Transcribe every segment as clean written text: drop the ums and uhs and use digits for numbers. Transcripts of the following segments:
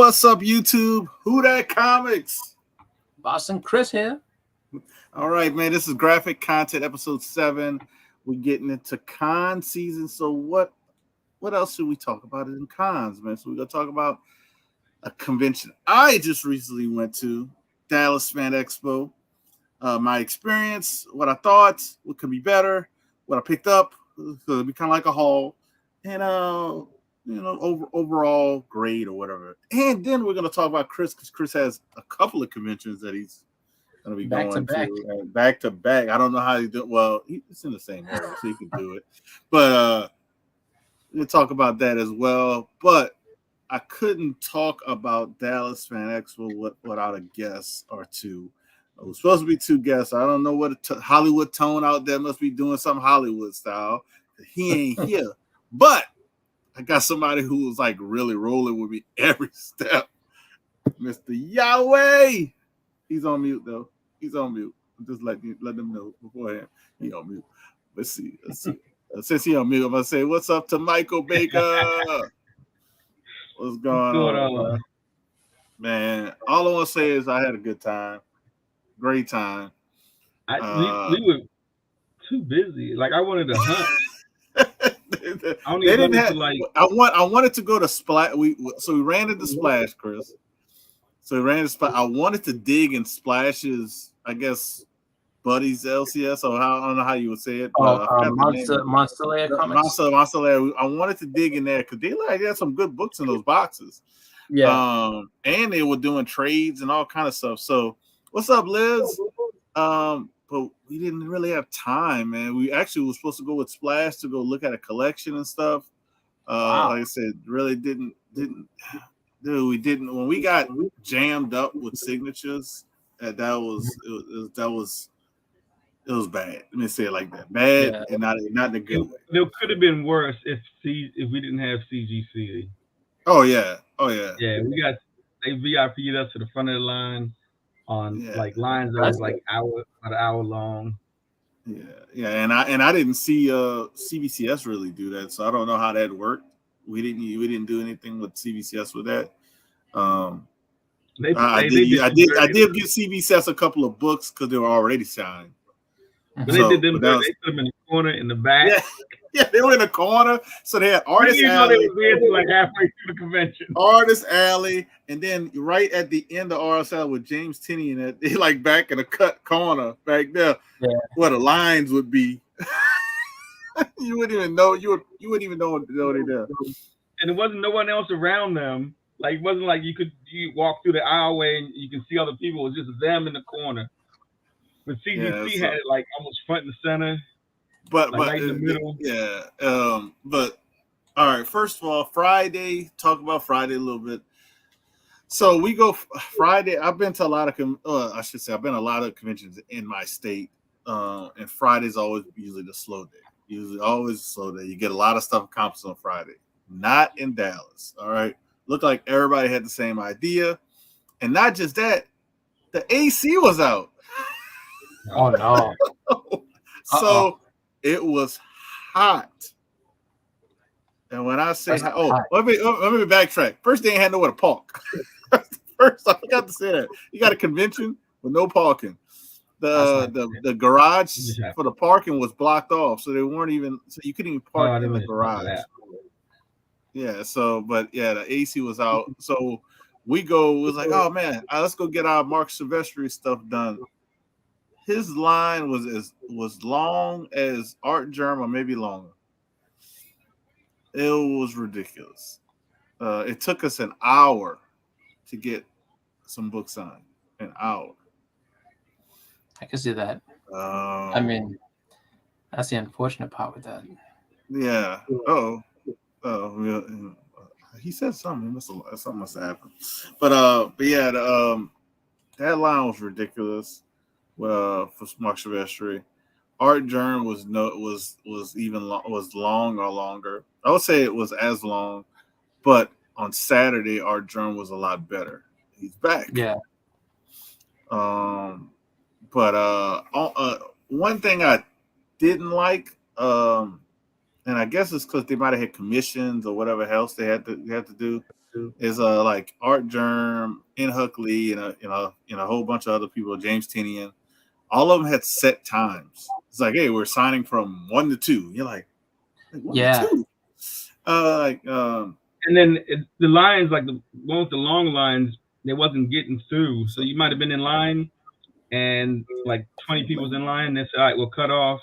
What's up, YouTube? Who That Comics? Boston Chris here. All right, man. This is Graphic Content Episode 7. We're getting into con season. So what else should we talk about in cons, man? So we're going to talk about a convention I just recently went to, Dallas Fan Expo. My experience, what I thought, what could be better, what I picked up. So it'll be kind of like a haul. And overall grade or whatever. And then we're going to talk about Chris, because Chris has a couple of conventions that he's going to be going to back to back. I don't know how he's doing. Well, it's in the same area, so he can do it. But we'll talk about that as well. But I couldn't talk about Dallas Fan Expo without a guest or two. It was supposed to be two guests. I don't know what Hollywood tone out there must be doing some Hollywood style. He ain't here. But I got somebody who was like really rolling with me every step. Mr. Yahway. He's on mute though. He's on mute. I'm just let them know beforehand. He on mute. Let's see. Since he on mute, I'm gonna say what's up to Michael Baker. What's going on? Man, all I want to say is I had a good time. Great time. We were too busy. Like I wanted to hunt. I wanted to go to Splash. We ran into Splash, Chris. So we ran into Splash. I wanted to dig in Splash's, I guess, buddies LCS, or I don't know how you would say it. Monster Lair comics. Monster Lair. I wanted to dig in there because they had some good books in those boxes. Yeah. And they were doing trades and all kind of stuff. So what's up, Liz? But we didn't really have time, man. We actually were supposed to go with Splash to go look at a collection and stuff. Wow. Like I said, really didn't. Dude, we didn't. When we got jammed up with signatures, it was bad. Let me say it like that. Bad, and not in a good way. It could have been worse if we didn't have CGC. Oh yeah. Yeah, they VIP'd us to the front of the line on like lines that was like about an hour long. Yeah, and I didn't see CBCS really do that, so I don't know how that worked. We didn't do anything with CBCS with that. I did give CBCS a couple of books because they were already signed. But they did them. They put them in the corner in the back. Yeah, they were in the corner. So they had Artist Alley. Like halfway through the convention. Artist Alley, and then right at the end of Artist Alley with James Tinney in it, they like back in a cut corner back there, where the lines would be. You wouldn't even know. You wouldn't even know they're there. And there wasn't no one else around them. Like it wasn't like you walk through the aisleway and you can see other people. It was just them in the corner. But CGC had it like almost front and center. But right in the middle. But all right. First of all, Friday. Talk about Friday a little bit. So we go Friday. I've been to a lot of I've been to a lot of conventions in my state. And Friday's always usually the slow day. Usually always a slow day. You get a lot of stuff accomplished on Friday. Not in Dallas. All right. Looked like everybody had the same idea, and not just that, the AC was out. Oh no! So it was hot. And when I say let me backtrack. First, they ain't had nowhere to park. First, I forgot to say that. You got a convention with no parking. The garage for the parking was blocked off, so they weren't even. So you couldn't even park in the garage. Yeah. So, but the AC was out. So we go. It was like, oh man, let's go get our Mark Silvestri stuff done. His line was long as Art Germ, or maybe longer. It was ridiculous. It took us an hour to get some books signed. An hour. I can see that. I mean, that's the unfortunate part with that. Yeah. He said something. Something must have happened. But that line was ridiculous. For Mark Silvestri, Art Germ was long or longer. I would say it was as long, but on Saturday, Art Germ was a lot better. He's back. Yeah. But one thing I didn't like, and I guess it's because they might have had commissions or whatever else they had to do. is like Art Germ, N. Huckley, and a whole bunch of other people, James Tinian. All of them had set times. It's like, hey, we're signing from 1 to 2. You're like 1 to 2. And then the lines, like the one with the long lines, they wasn't getting through. So you might have been in line, and like 20 people was in line. They said, all right, we'll cut off.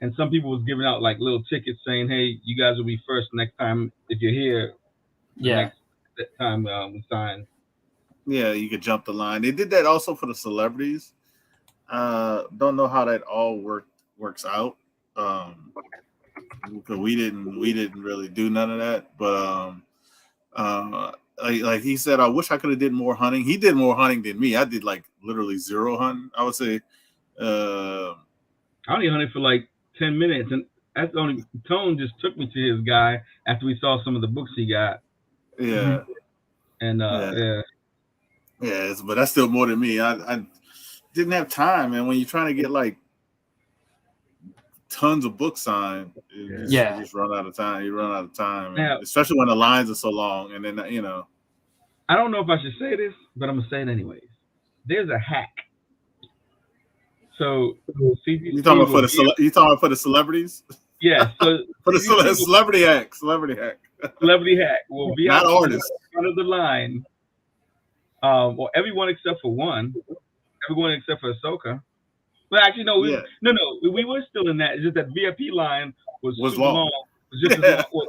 And some people was giving out like little tickets saying, hey, you guys will be first next time if you're here. Next time we sign. Yeah, you could jump the line. They did that also for the celebrities. Don't know how that all works out. Because we didn't really do none of that. But like he said, I wish I could have did more hunting. He did more hunting than me. I did like literally 0 hunting. I would say. I only hunted for like 10 minutes, and that's the only. Tone just took me to his guy after we saw some of the books he got. Yeah. And but that's still more than me. I didn't have time, and when you're trying to get like tons of books signed, you just run out of time. You run out of time, especially when the lines are so long. And then I don't know if I should say this, but I'm gonna say it anyways. There's a hack. So you talking about for the celebrities? Yeah. So for the celebrity hack. Celebrity hack. Will be not artists. Front of the line. Well, everyone except for one. Everyone except for Ahsoka. Well, actually, no. We were still in that. It's just that VIP line was super long. It was just as long. Well,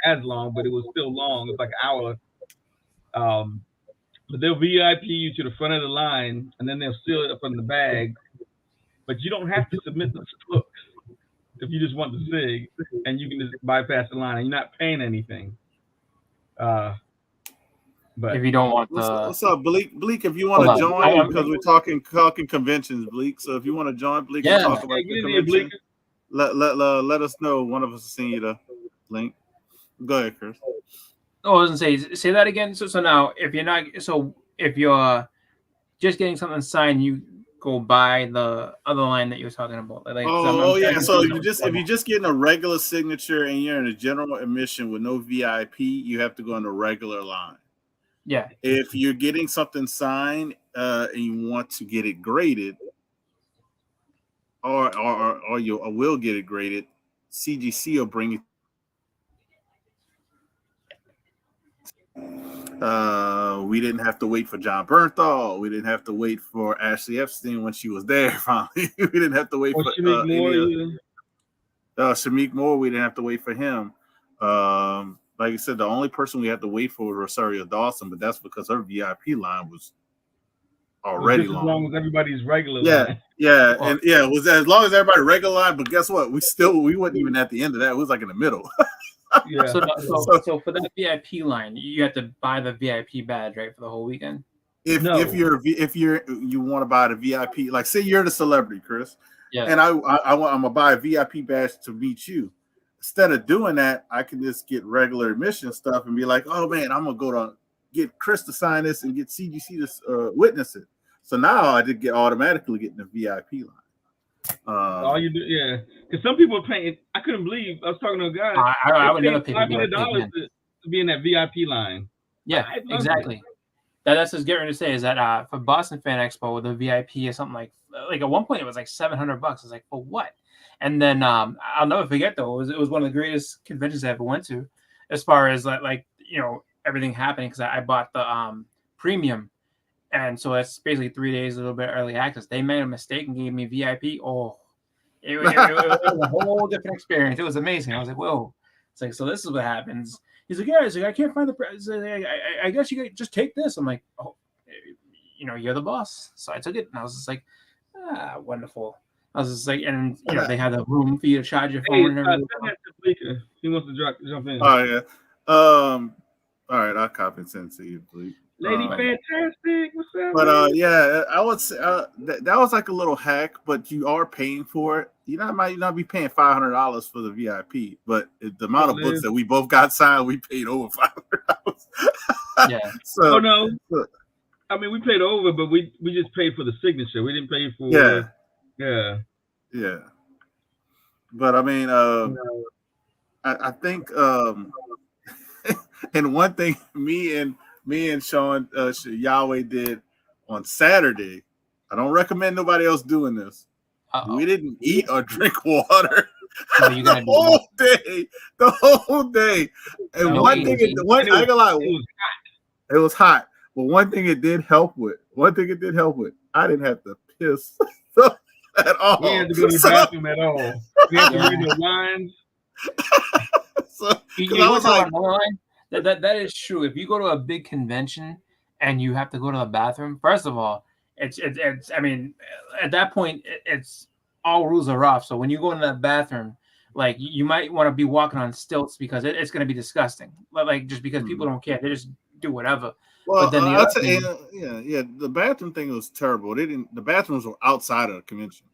not as long, but it was still long. It was like an hour. But they'll VIP you to the front of the line, and then they'll seal it up in the bag. But you don't have to submit the books if you just want the SIG, and you can just bypass the line, and you're not paying anything. But if you don't want what's up, Bleak? Bleak, if you want to join, because we're talking conventions, Bleak. So if you want to join, Bleak, and talk about the convention, let us know. One of us will send you the link. Go ahead, Chris. Oh, I was gonna say that again. So now, if you're just getting something signed, you go by the other line that you were talking about. So if you're just getting a regular signature and you're in a general admission with no VIP, you have to go in the regular line. Yeah. If you're getting something signed and you want to get it graded, or you will get it graded, CGC will bring it. We didn't have to wait for John Bernthal. We didn't have to wait for Ashley Epstein when she was there. Finally, we didn't have to wait for Shamik Moore. Shamik Moore. We didn't have to wait for him. Like I said, the only person we had to wait for was Rosario Dawson, but that's because her VIP line was already long. As long as everybody's regular line. It was as long as everybody regular line. But guess what? We wasn't even at the end of that. It was like in the middle. Yeah. So for that VIP line, you have to buy the VIP badge, right, for the whole weekend. If you want to buy the VIP, like say you're the celebrity, Chris, and I'm gonna buy a VIP badge to meet you. Instead of doing that, I can just get regular admission stuff and be like, oh man, I'm gonna go to get Chris to sign this and get CGC to witness it. So now I did automatically get in the VIP line. All you do, because some people are paying. I couldn't believe I was talking to a guy. I would never pay $500 to be in that VIP line. Yeah, exactly. That's what I was getting ready to say. Is that for Boston Fan Expo, the VIP is something like at one point it was like $700. I was like, for what? And then I'll never forget though. It was one of the greatest conventions I ever went to, as far as like everything happening, because I bought the premium. And so that's basically 3 days, a little bit early access. They made a mistake and gave me VIP. Oh, it was a whole different experience. It was amazing. I was like, whoa. It's like, so this is what happens. He's like, yeah. He's like, I can't find the. I guess you could just take this. I'm like, oh, you're the boss. So I took it, and I was just like, wonderful. I was just like, and they had the room for you to charge your phone and everything. He wants to jump in. Oh yeah. All right, I'll copy and send it to you, please. Lady Fantastic, what's up? But I would say that was like a little hack, but you are paying for it. You might not be paying $500 for the VIP, but the amount of books that we both got signed, we paid over $500. Yeah. So no. I mean, we paid over, but we just paid for the signature. We didn't pay for. Yeah. But I mean, I think And one thing me and Sean Yahweh did on Saturday, I don't recommend nobody else doing this. We didn't eat or drink water the whole day. And one thing, I ain't gonna lie, it was hot. But one thing it did help with, I didn't have to piss at all. We had to go to the bathroom at all. We had to read the lines. I was like, that is true. If you go to a big convention and you have to go to the bathroom, first of all, it's I mean, at that point, it's all rules are off. So when you go into that bathroom, like you might want to be walking on stilts because it's going to be disgusting. Like just because people don't care, they just do whatever. Well, but then the bathroom thing was terrible. The bathrooms were outside of the convention.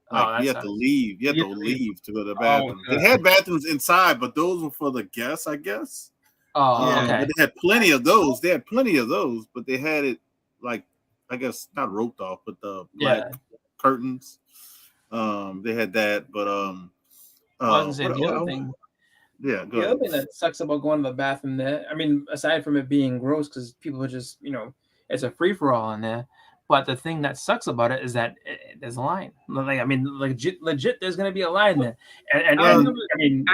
Like you have to leave. You have to leave to go to the bathroom. They had bathrooms inside, but those were for the guests, I guess. Okay. But they had plenty of those. But they had it like, I guess not roped off, but the black curtains. They had that, but the other thing. Yeah, the other thing that sucks about going to the bathroom there, I mean, aside from it being gross because people are just, it's a free for all in there. But the thing that sucks about it is that there's a line. Like, I mean, legit, there's going to be a line there. And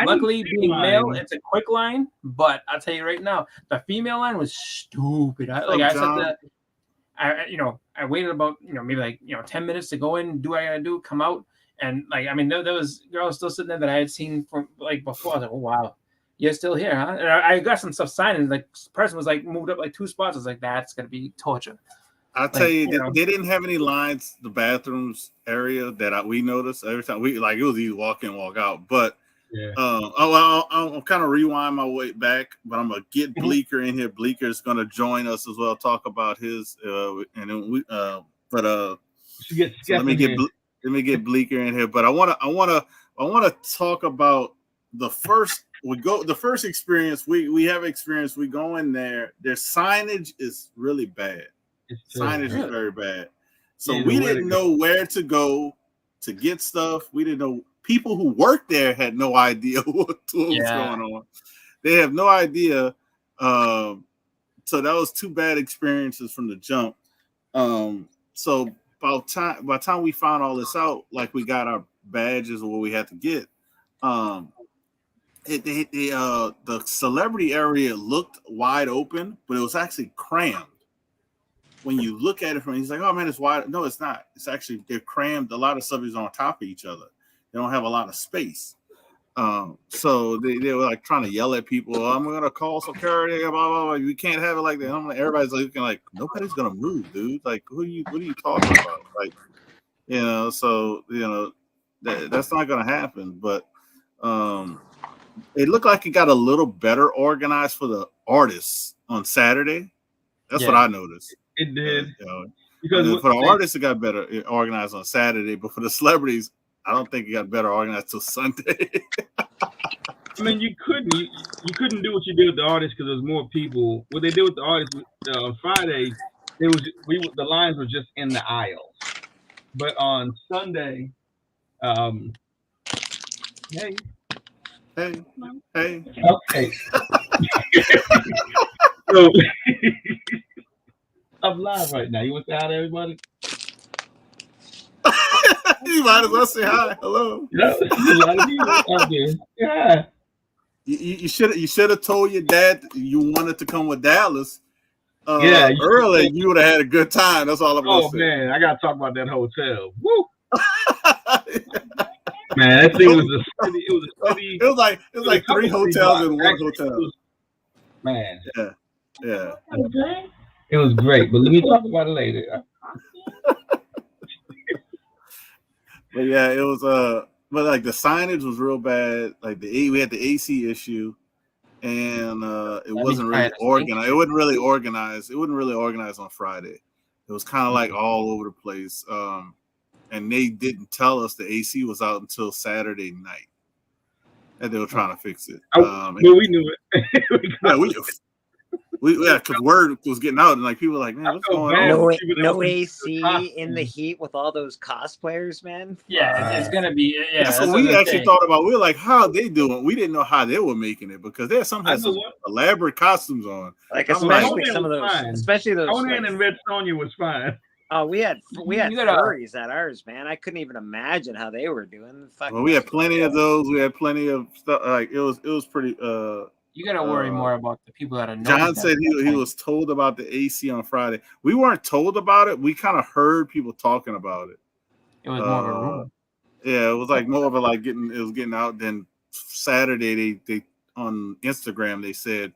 luckily, being male, it's a quick line. But I'll tell you right now, the female line was stupid. I waited about, maybe 10 minutes to go in, do what I got to do, come out. And there was girls still sitting there that I had seen from before. I was like, oh wow, you're still here, huh? And I got some stuff signed, and the person was moved up 2 spots. I was like, that's gonna be torture. I'll tell you, they didn't have any lines. The bathrooms area that we noticed every time it was either walk in, walk out. But I'll kind of rewind my way back, but I'm gonna get Bleeker in here. Bleeker's gonna join us as well, talk about his and then let me get Bleeker in here, but I want to talk about the first experience we have experienced. We go in there. Their signage is really bad. Signage is very bad. So we didn't know where to go to get stuff. We didn't know. People who worked there had no idea what was going on. They have no idea. So that was 2 bad experiences from the jump. So by the time we found all this out, like we got our badges or what we had to get, the celebrity area looked wide open, but it was actually crammed. When you look at it from, he's like, "Oh man, it's wide." No, it's not. It's actually they're crammed. A lot of stuff is on top of each other. They don't have a lot of space. So they were trying to yell at people. I'm gonna call security. Blah, blah, blah. You can't have it like that. Everybody's looking like nobody's gonna move, dude. Like, what are you talking about? Like, so that's not gonna happen. But it looked like it got a little better organized for the artists on Saturday. That's what I noticed. It did. Because for the artists, it got better organized on Saturday, but for the celebrities, I don't think it got better organized till Sunday. I mean, you couldn't do what you did with the artists because there's more people. What they did with the artists on Friday, the lines were just in the aisles, but on Sunday, hey, okay. So I'm live right now. You want to say hi to everybody? You might as well say hi. Hello. Yeah, a lot of people out there. Yeah. You should have told your dad you wanted to come with Dallas. Earlier you would have had a good time. That's all I'm gonna say. Oh man, I gotta talk about that hotel. Woo. Man, that thing was a city. It was a city. It was like 3 hotels in one hotel. Man. Yeah. It was great, but let me talk about it later. But yeah, it was but the signage was real bad. We had the AC issue, and it wasn't really organized. It wasn't really organized on Friday. It was kind of all over the place. And they didn't tell us the AC was out until Saturday night, and they were trying to fix it. But we knew it. We knew. because word was getting out and like people were like, man, what's going on? No AC in the heat with all those cosplayers, man. Yeah, it's gonna be. Yeah, that's what we actually thought about. We were like, how are they doing? We didn't know how they were making it because they had some elaborate costumes on. Like especially some of those, especially those. Conan and Red Sonja was fine. Oh, we had furries at ours, man. I couldn't even imagine how they were doing. Well, we had plenty of those. We had plenty of stuff. Like it was pretty. You gotta worry more about the people that are. John said he was told about the AC on Friday. We weren't told about it. We kind of heard people talking about it. It was more of a rumor. Yeah, it was like more of a getting out. Then Saturday they on Instagram they said,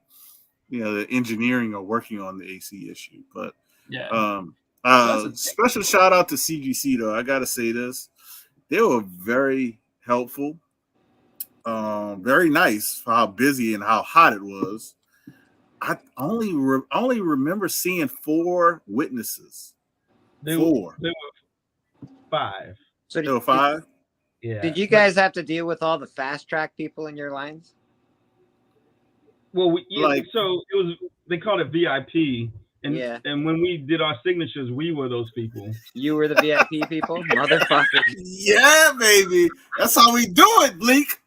the engineering are working on the AC issue. But special shout out to CGC though. I gotta say this. They were very helpful. Very nice for how busy and how hot it was. I only remember seeing 4 witnesses. There were 5. So there were 5. Yeah. Did you guys have to deal with all the fast track people in your lines? Well, so it was. They called it VIP, and when we did our signatures, we were those people. You were the VIP people, motherfucker. Yeah, baby. That's how we do it, Bleak.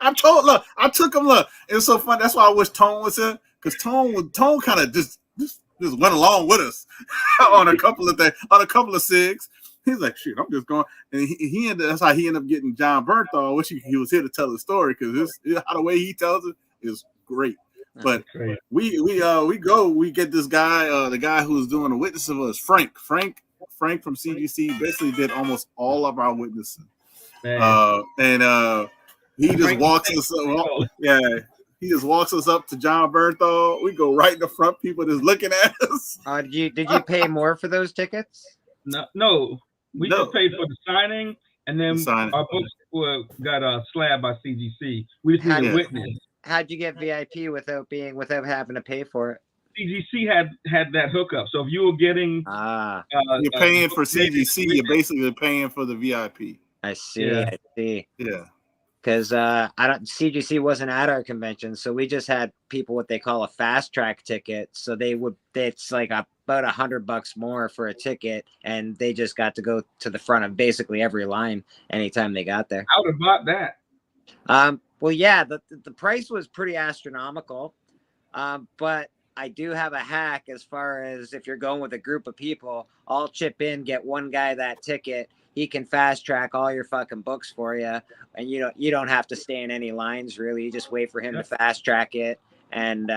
I took him. Look, it was so fun. That's why I wish Tone was here, because Tone kind of just went along with us on a couple of things, on a couple of SIGs. He's like, shit, I'm just going, and that's how he ended up getting John Bernthal. I wish he was here to tell the story, because how the way he tells it is great. But we get this guy, the guy who's doing the witnessing was Frank from CGC. Basically did almost all of our witnessing, he just walks us up. Yeah, he just walks us up to John Bernthal. We go right in the front. People just looking at us. Did you pay more for those tickets? No. We just paid for the signing, and then our books got slabbed by CGC. We just need a witness. How'd you get VIP without having to pay for it? CGC had that hookup. So if you were getting, you're paying for CGC, you're basically paying for the VIP. I see. Yeah. Because CGC wasn't at our convention, so we just had people what they call a fast track ticket. So it's like about $100 more for a ticket, and they just got to go to the front of basically every line anytime they got there. I would have bought that. Well, yeah, the price was pretty astronomical, but I do have a hack as far as if you're going with a group of people, I'll chip in, get one guy that ticket. He can fast track all your fucking books for you, and you don't have to stay in any lines really. You just wait for him to fast track it, and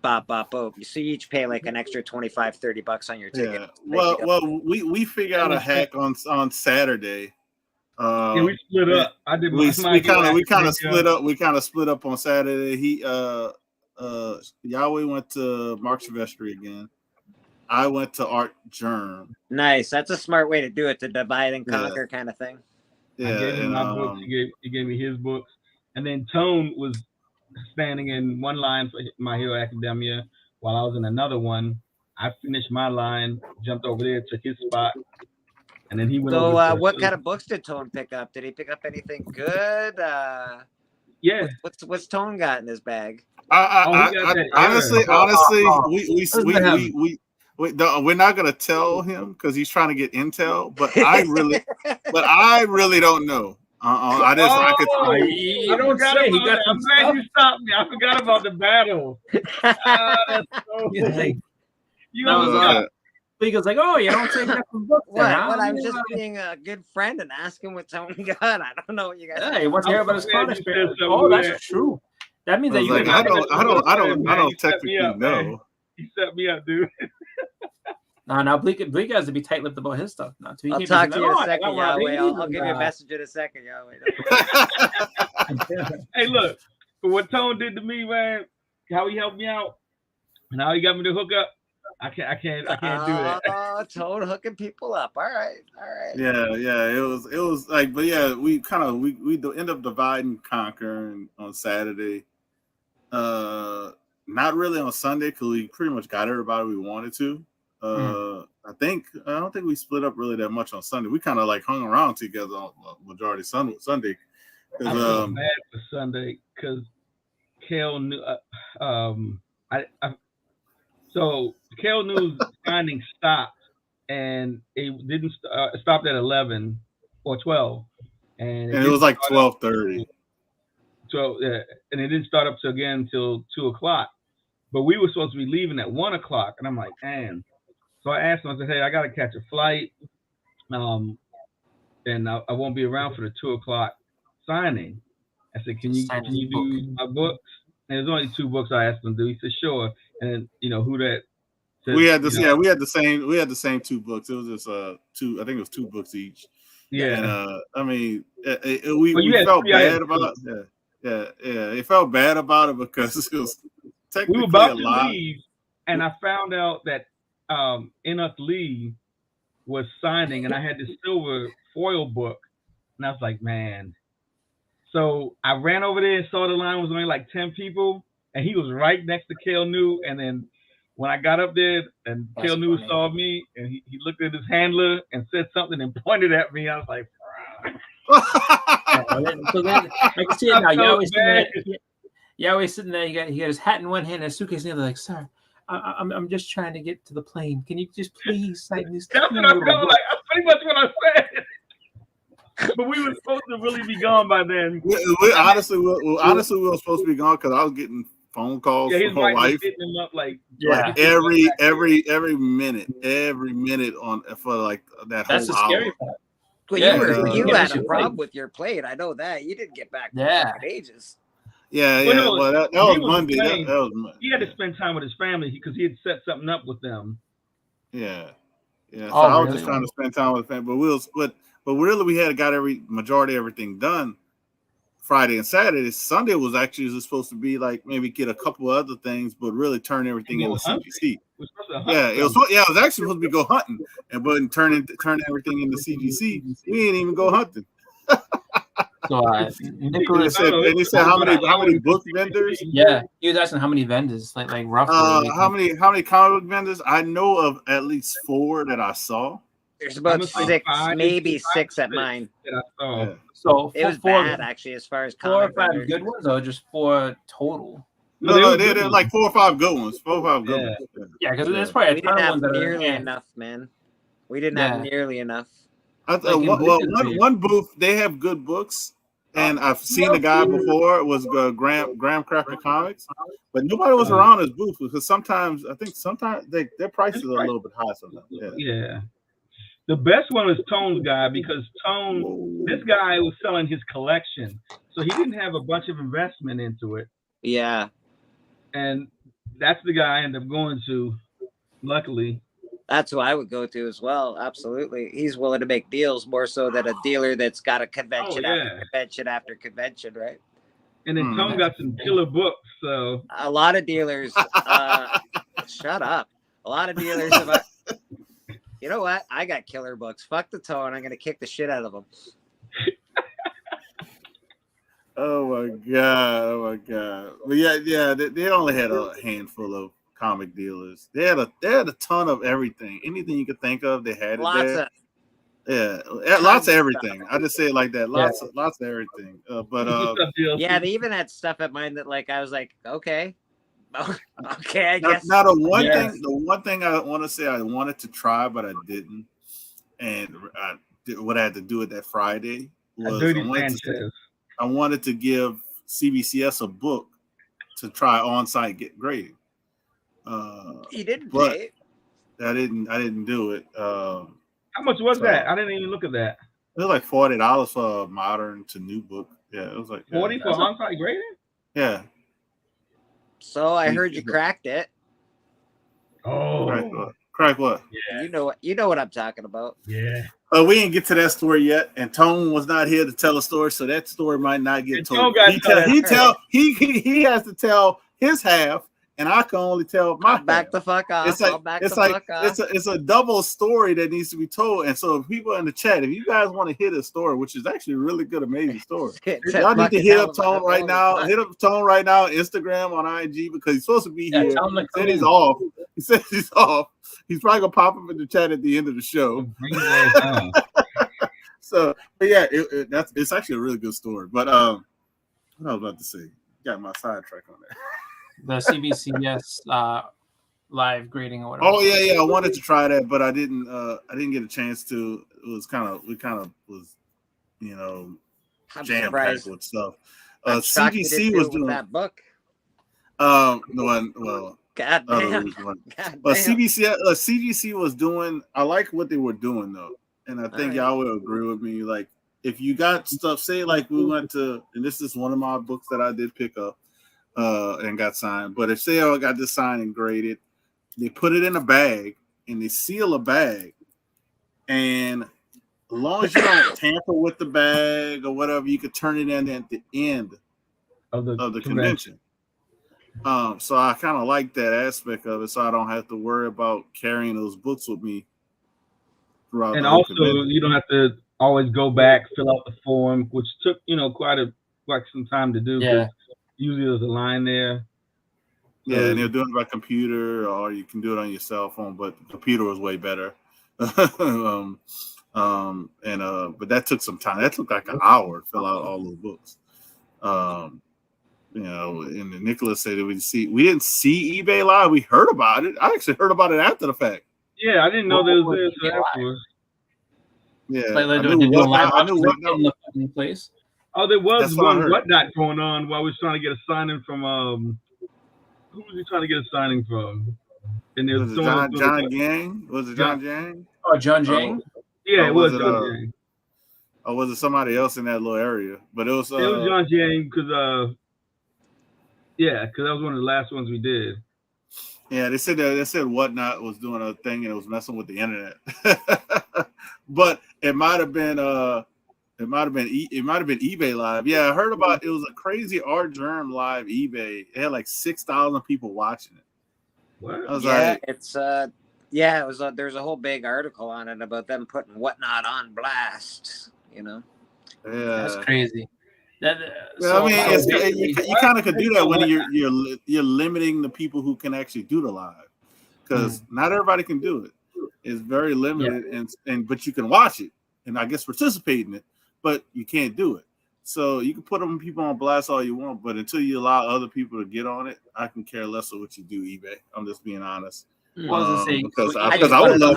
bop. So you each pay like an extra $25-$30 on your ticket. Yeah. Well, we figured out a hack on Saturday. We split up. I did. We kind of split up. We kind of split up on Saturday. Yahweh went to Mark Silvestri again. I went to Art Germ. Nice. That's a smart way to do it, to divide and conquer kind of thing. Yeah. I gave him my books. He gave me his books. And then Tone was standing in one line for My Hero Academia while I was in another one. I finished my line, jumped over there, took his spot. And then he went over. So what kind of books did Tone pick up? Did he pick up anything good? Yeah. What's Tone got in his bag? Honestly, we're not gonna tell him because he's trying to get intel. But I really don't know. You don't say. I'm glad you stopped me. I forgot about the battle. That's so He goes like, "Oh, you don't take that from books." What? I'm just being a good friend and asking what Tone got. I don't know what you guys. He wants to hear about his college experience. Oh, that's true. That means that you. Like, I don't technically know. He set me up, dude. No, Bleak has to be tight-lipped about his stuff now too. I'll talk to you in a second, Yahweh. I'll give you a message in a second, Yahweh. Hey, look, for what Tone did to me, man, how he helped me out, and how he got me to hook up. I can't do that. Oh, Tone hooking people up. All right. Yeah. It was like, but yeah, we end up divide and conquer on Saturday. Not really on Sunday because we pretty much got everybody we wanted to. I don't think we split up really that much on Sunday. We kind of like hung around together on majority Sunday. I feel bad for Sunday because Kel knew. So Kel News signing stopped, and it didn't stopped at 11 or 12, and it was like 12:30. 12, and it didn't start up until 2 o'clock. But we were supposed to be leaving at 1 o'clock, and I'm like, man. So I asked him. I said, hey, I got to catch a flight, and I won't be around for the 2 o'clock signing. I said, can you do my books? And there's only 2 books I asked him to do. He said, sure. And who that? Said, we had this. Yeah, we had the same. We had the same 2 books. It was just 2. I think it was 2 books each. Yeah. And I mean, we felt bad about it. Yeah. It felt bad about it because it was technically we were about to leave, and I found out that Enoch Lee was signing, and I had this silver foil book, and I was like, man. So I ran over there and saw the line was only like 10 people, and he was right next to Kel New. And then when I got up there, and Kel New saw me, and he looked at his handler and said something and pointed at me, I was like, so then, I can see it now. Yahweh's sitting there. He got his hat in one hand and a suitcase in the other. Like, sir, I'm just trying to get to the plane. Can you just please sign this? That's what I felt like. That's pretty much what I said. But we were supposed to really be gone by then. Honestly, we were supposed to be gone because I was getting phone calls from my wife. Hitting him up like every minute on for like that That's whole the scary hour. part. Well, you had a problem with your plate. I know that. You didn't get back for ages. Yeah. Well, that was Monday. That was Monday. He had to spend time with his family because he had set something up with them. Yeah. So I was just trying to spend time with the family, but really we had got majority of everything done Friday and Saturday. Sunday was actually supposed to be like maybe get a couple of other things, but really turn everything into CGC. It was actually supposed to be go hunting, but turn everything into CGC. We ain't even go hunting. So Nicholas said how many book vendors? Yeah, he was asking how many vendors, like roughly. How many comic book vendors? I know of at least 4 that I saw. There's about 6, maybe 6 at mine. Yeah. So it was bad actually, as far as 4 or 5 good ones, or just 4 total. No, they're like 4 or 5 good ones. 4 or 5 good ones. Yeah, because there's probably a ton of ones that nearly enough, man. We didn't have nearly enough. One booth they have good books, and I've seen the guy before. It was Graham Cracker Comics, but nobody was around his booth because sometimes their prices are a little bit high. Sometimes, yeah. The best one was Tone's guy because this guy was selling his collection, so he didn't have a bunch of investment into it. Yeah, and that's the guy I ended up going to. Luckily. That's who I would go to as well. Absolutely. He's willing to make deals more so than a dealer that's got a convention after convention after convention, right? And then Tone got some killer books. So a lot of dealers, shut up. A lot of dealers, you know what? I got killer books. Fuck the Tone. I'm going to kick the shit out of them. Oh my God. But yeah. They only had a handful of comic dealers. They had a ton of everything. Anything you could think of, they had it there. Lots of everything. I just say it like that. Lots of everything. They even had stuff at mine that like I was like, okay, I guess. Now the one thing I want to say I wanted to try but I didn't, and what I had to do it that Friday was I wanted to give CBCS a book to try on-site grading. He didn't but pay. I didn't do it. How much was that? I didn't even look at that. It was like $40 for a modern to new book. Yeah, it was like 40 for on-site grading. Yeah. So I heard you cracked it. Oh, crack what? Yeah. You know what I'm talking about. Yeah. We didn't get to that story yet, and Tone was not here to tell a story, so that story might not get told. He has to tell his half. And I can only tell my back the fuck off. It's a double story that needs to be told. And so, people in the chat, if you guys want to hear this story, which is actually a really good, amazing story, y'all need to hit up Tone right now. Hit up Tone right now, Instagram on IG because he's supposed to be here. He said he's off. He says he's off. He's probably gonna pop up in the chat at the end of the show. So, but yeah, it's actually a really good story. But what I was about to say, got my sidetrack on that. The CBCS live grading or whatever. Oh yeah. I wanted to try that, but I didn't get a chance to. It was was, you know, jam packed with stuff. CGC was doing that book. The one, well, God damn. But CGC was doing. I like what they were doing though, and I think y'all will agree with me. Like, if you got stuff, say like we went to, and this is one of my books that I did pick up and got signed. But if say I got this signed and graded, they put it in a bag and they seal a bag, and as long as you don't tamper with the bag or whatever, you could turn it in at the end of the convention. So I kind of like that aspect of it, so I don't have to worry about carrying those books with me throughout. And also, you don't have to always go back, fill out the form, which took quite some time to do. Yeah. Usually there's a line there. So, yeah, and they're doing it by computer, or you can do it on your cell phone, but the computer was way better. But that took some time. That took like an hour to fill out all those books. And Nicholas said that we didn't see eBay Live. We heard about it. I actually heard about it after the fact. Yeah, I didn't know there was this afterwards. Yeah, I knew Whatnot in place. Oh, there was one Whatnot going on while we was trying to get a signing from who was he trying to get a signing from? And there was John Yang? Was it John Yang? Oh, John Yang? Yeah, it was John Yang. Or was it somebody else in that little area? But it was John Yang because that was one of the last ones we did. Yeah, they said Whatnot was doing a thing and it was messing with the internet. But it might have been eBay Live. Yeah, I heard about it. Was a crazy Art Germ Live eBay. It had like 6,000 people watching it. What? I was it was. There's a whole big article on it about them putting Whatnot on blast. Yeah, that's crazy. You kind of could do that when you're limiting the people who can actually do the live, because not everybody can do it. It's very limited, but you can watch it and I guess participate in it, but you can't do it. So you can put people on blast all you want, but until you allow other people to get on it, I can care less of what you do, eBay. I'm just being honest. Because I would love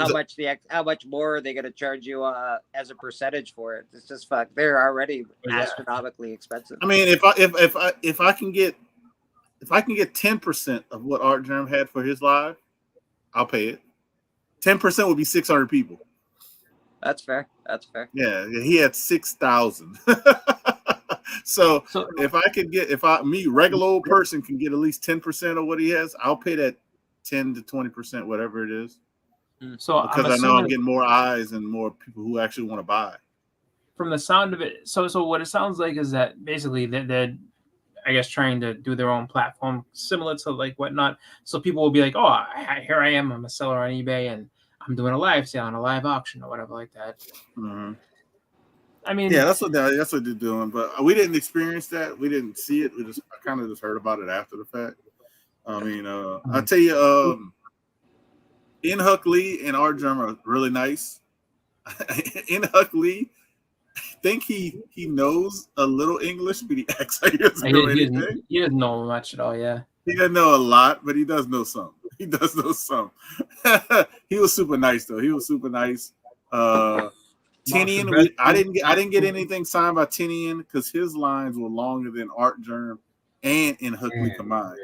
how much more are they going to charge you as a percentage for it? It's just fuck. They're already astronomically expensive. I mean, if I can get 10% of what Art Germ had for his live, I'll pay it. 10% would be 600 people. That's fair. Yeah, he had 6,000. So if regular old person can get at least 10% of what he has, I'll pay that 10 to 20%, whatever it is. So because I know I'm getting more eyes and more people who actually want to buy. From the sound of it, so what it sounds like is that basically they're I guess trying to do their own platform similar to like Whatnot. So people will be like, oh, here I am, I'm a seller on eBay and I'm doing a live sale on a live auction or whatever like that. Mm-hmm. I mean, yeah, that's what they're doing, but we didn't experience that. We didn't see it. I kind of just heard about it after the fact. I mean, I'll tell you, In Huck Lee and Art Germ are really nice. In Huck Lee, I think he knows a little English, but he acts like he doesn't know anything. He doesn't know much at all, yeah. He doesn't know a lot, but he does know some. He does know some. He was super nice though. He was super nice. Tinian, I didn't get anything signed by Tinian because his lines were longer than Art Germ and In Huck Lee combined.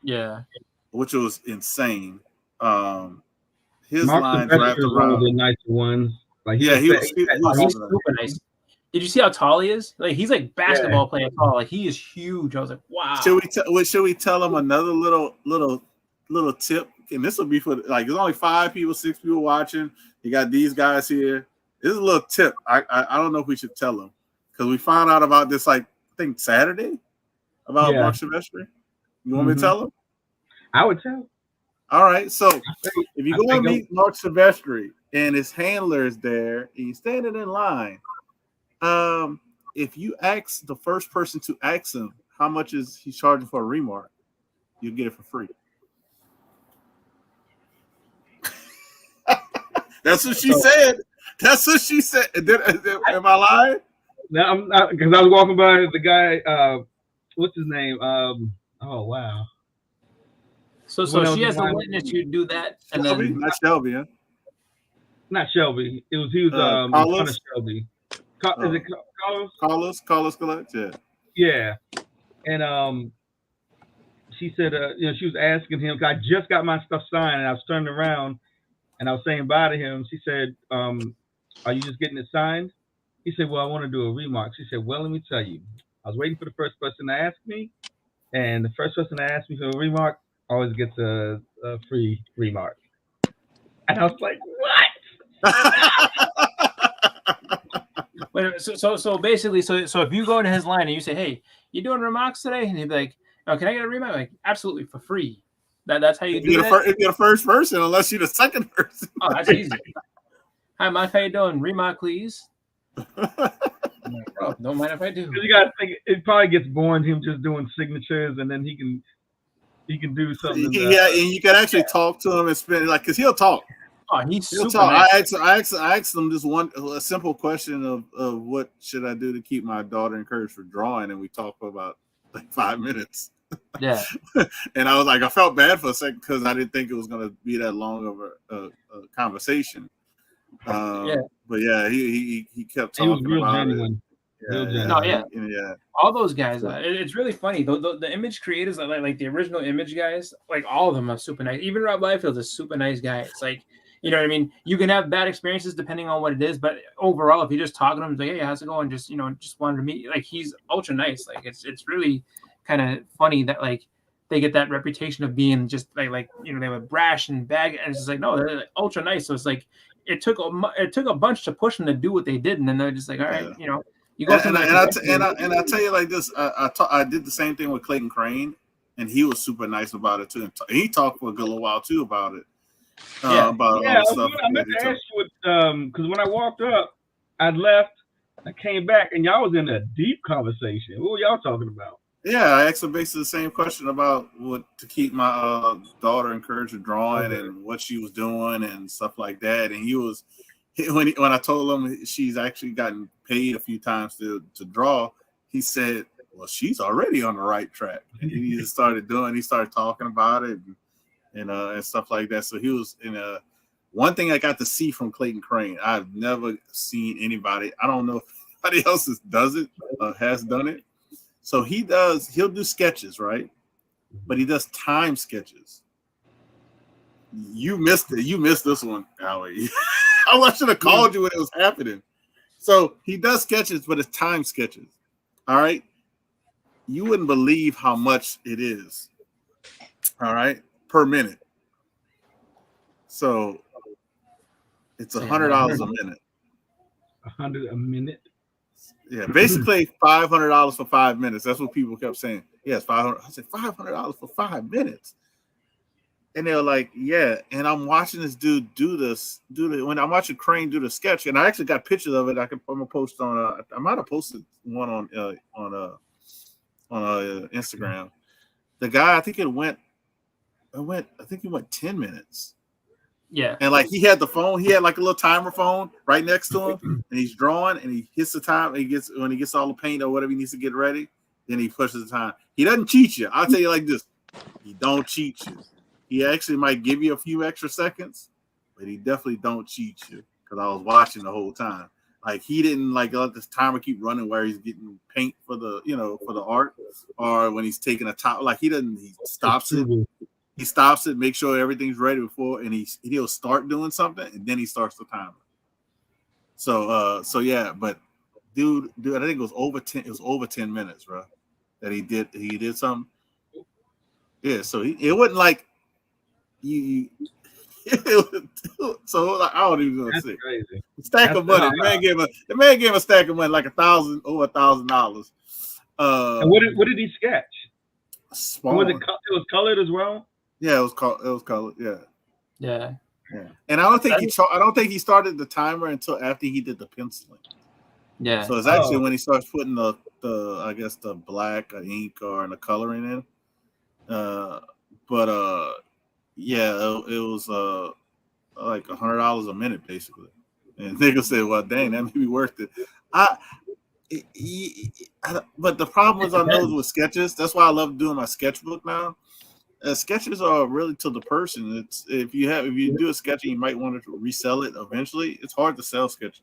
Yeah, which was insane. His Mark lines wrapped around one of the nicer ones. Like he's super nice. Did you see how tall he is? Like he's like basketball player tall. Like he is huge. I was like, wow. Should we tell him another little tip? And this will be for like there's only 5 people, 6 people watching. You got these guys here. This is a little tip. I don't know if we should tell them because we found out about this like I think Saturday about Mark Silvestri. You want me to tell him? I would tell. All right. So if you go and meet Mark Silvestri and his handler is there and you're standing in line, if you ask the first person to ask him how much is he charging for a remark, you'll get it for free. That's what she said. That's what she said. Am I lying? No, I'm not, because I was walking by the guy. What's his name? Oh wow. So she has to witness you do that, and Shelby, then not Shelby, huh? Not Shelby. He was in front of Shelby. Is it Carlos? Carlos Collect, yeah. Yeah. And she said, she was asking him, I just got my stuff signed, and I was turning around and I was saying bye to him. She said, are you just getting it signed? He said, well, I want to do a remark. She said, well, let me tell you, I was waiting for the first person to ask me, and the first person to ask me for a remark always gets a free remark. And I was like, what? Wait, so basically, so if you go into his line and you say, hey, you doing remarks today? And he'd be like, oh, can I get a remark? Like, absolutely, for free. That's how you do it. If you're the first person, unless you're the second person. Oh, that's easy. Hi, Mike, how you doing? Remark, please. Bro, don't mind if I do. You gotta think it probably gets boring him just doing signatures, and then he can do something. Yeah, and you can actually talk to him and spend because he'll talk. Oh, he's he'll super talk. Nice. I asked him just a simple question of what should I do to keep my daughter encouraged for drawing, and we talked for about like 5 minutes. Yeah. And I was like, I felt bad for a second because I didn't think it was going to be that long of a conversation. But yeah, he kept talking about genuine. Yeah. All those guys, it's really funny. The image creators, like the original image guys, like all of them are super nice. Even Rob Liefeld's a super nice guy. It's like, you know what I mean? You can have bad experiences depending on what it is, but overall, if you just talk to him, like, hey, how's it going? Just wanted to meet. Like, he's ultra nice. Like, it's really kind of funny that like they get that reputation of being just like they were brash and bad, and it's just like no, they're like ultra nice. So it's like it took a bunch to push them to do what they did, and then they're just like, all right, you go. And I tell you like this, I did the same thing with Clayton Crane, and he was super nice about it too. And he talked for a good little while too about it. About all the stuff. I meant to ask you because when I walked up, I left, I came back, and y'all was in a deep conversation. What were y'all talking about? Yeah, I asked him basically the same question about what to keep my daughter encouraged in drawing and what she was doing and stuff like that. And when I told him she's actually gotten paid a few times to draw, he said, "Well, she's already on the right track." And he started talking about it and stuff like that. So he was in one thing I got to see from Clayton Crane. I've never seen anybody. I don't know if anybody else has done it. So he'll do sketches, right? But he does time sketches. You missed it. You missed this one, Yahway. I should have called you when it was happening. So he does sketches, but it's time sketches. All right. You wouldn't believe how much it is. All right. Per minute. So it's $100 a minute. $100 a minute? Yeah, basically $500 for 5 minutes. That's what people kept saying. Yes, $500. I said $500 for 5 minutes, and they were like, "Yeah." And I'm watching this dude when I'm watching Crane do the sketch, and I actually got pictures of it. I'm gonna post on. I might have posted one on Instagram. The guy, I think it went 10 minutes. Yeah. And like he had the phone, he had like a little timer phone right next to him, and he's drawing and he hits the time. When he gets all the paint or whatever he needs to get ready, then he pushes the time. He doesn't cheat you. I'll tell you like this. He don't cheat you. He actually might give you a few extra seconds, but he definitely don't cheat you because I was watching the whole time. Like he didn't like let this timer keep running where he's getting paint for the for the art, or when he's taking a top. Like he stops it. He stops it, make sure everything's ready before, and he'll start doing something, and then he starts the timer. So yeah, but dude, I think it was over 10. It was over 10 minutes, bro. That he did something. Yeah, so it wasn't like you. So like, I don't even know. That's crazy. Stack of money. The man gave a stack of money like over $1,000. And what did he sketch? Small. Was it was colored as well? Yeah, it was colored. Yeah. Yeah. And I don't think he started the timer until after he did the penciling. Yeah. So it's actually when he starts putting the I guess the black ink or the coloring in. Yeah, it was like $100 a minute basically. And niggas said, "Well, dang, that may be worth it." But the problem is I know with sketches. That's why I love doing my sketchbook now. sketches are really to the person. It's if you do a sketch and you might want to resell it eventually. It's hard to sell sketches.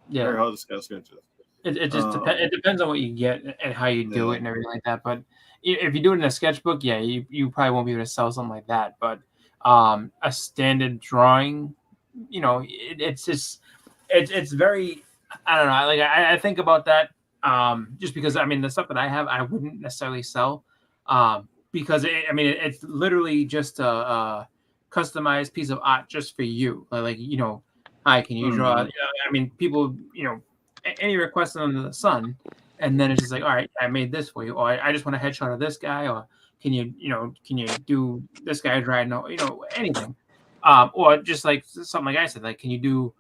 Yeah, very hard to sell sketches. It just it depends on what you get and how you do it and everything like that. But if you do it in a sketchbook, yeah, you probably won't be able to sell something like that. But a standard drawing, you know, it's just it's very, I don't know. Like I think about that just because I mean the stuff that I have I wouldn't necessarily sell because it's literally just a customized piece of art just for you. Like you know, hi, can you draw? You know, I mean, people, you know, any request under the sun, and then it's just like, all right, I made this for you, or I just want a headshot of this guy, or can you do this guy drawing? No, you know, anything, or just like something like I said, like, can you do,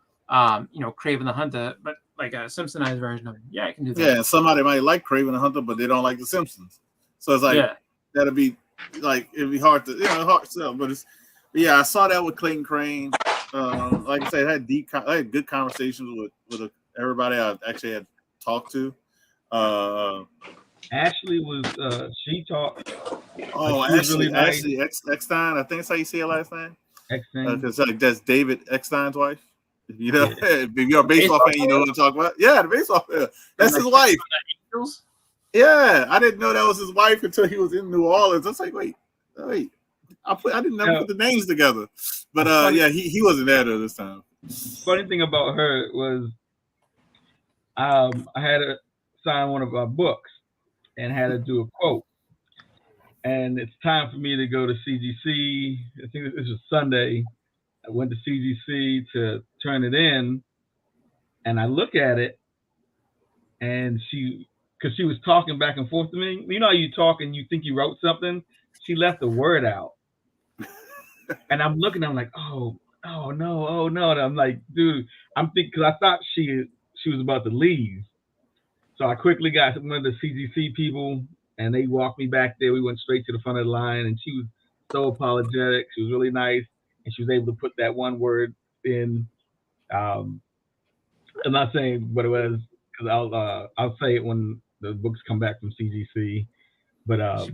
you know, Craven the Hunter, but like a Simpsonized version of it? Yeah, I can do that. Yeah, somebody might like Craven the Hunter, but they don't like the Simpsons, so it's like that'd be like it'd be hard to hard to sell. But I saw that with Clayton Crane. Like I said, I had good conversations with everybody I actually had talked to. Ashley was she talked. Oh, Ashley, really nice. Ashley Eckstein. I think that's how you say her last name. Eckstein. Because that's David Eckstein's wife. You know, if you're a baseball fan, you know what I'm talking about. Yeah, the baseball fan. That's his wife. Yeah, I didn't know that was his wife until he was in New Orleans. I was like, wait. I didn't never put the names together. But he wasn't there this time. Funny thing about her was I had to sign one of our books and had to do a quote. And it's time for me to go to CGC. I think this was Sunday. I went to CGC to turn it in, and I look at it, and because she was talking back and forth to me. You know how you talk and you think you wrote something? She left the word out. And I'm looking, I'm like, oh no. And I'm like, dude, I'm thinking, because I thought she was about to leave. So I quickly got one of the CGC people, and they walked me back there. We went straight to the front of the line, and she was so apologetic. She was really nice, and she was able to put that one word in. I'm not saying what it was, because I'll say it when the books come back from CGC. But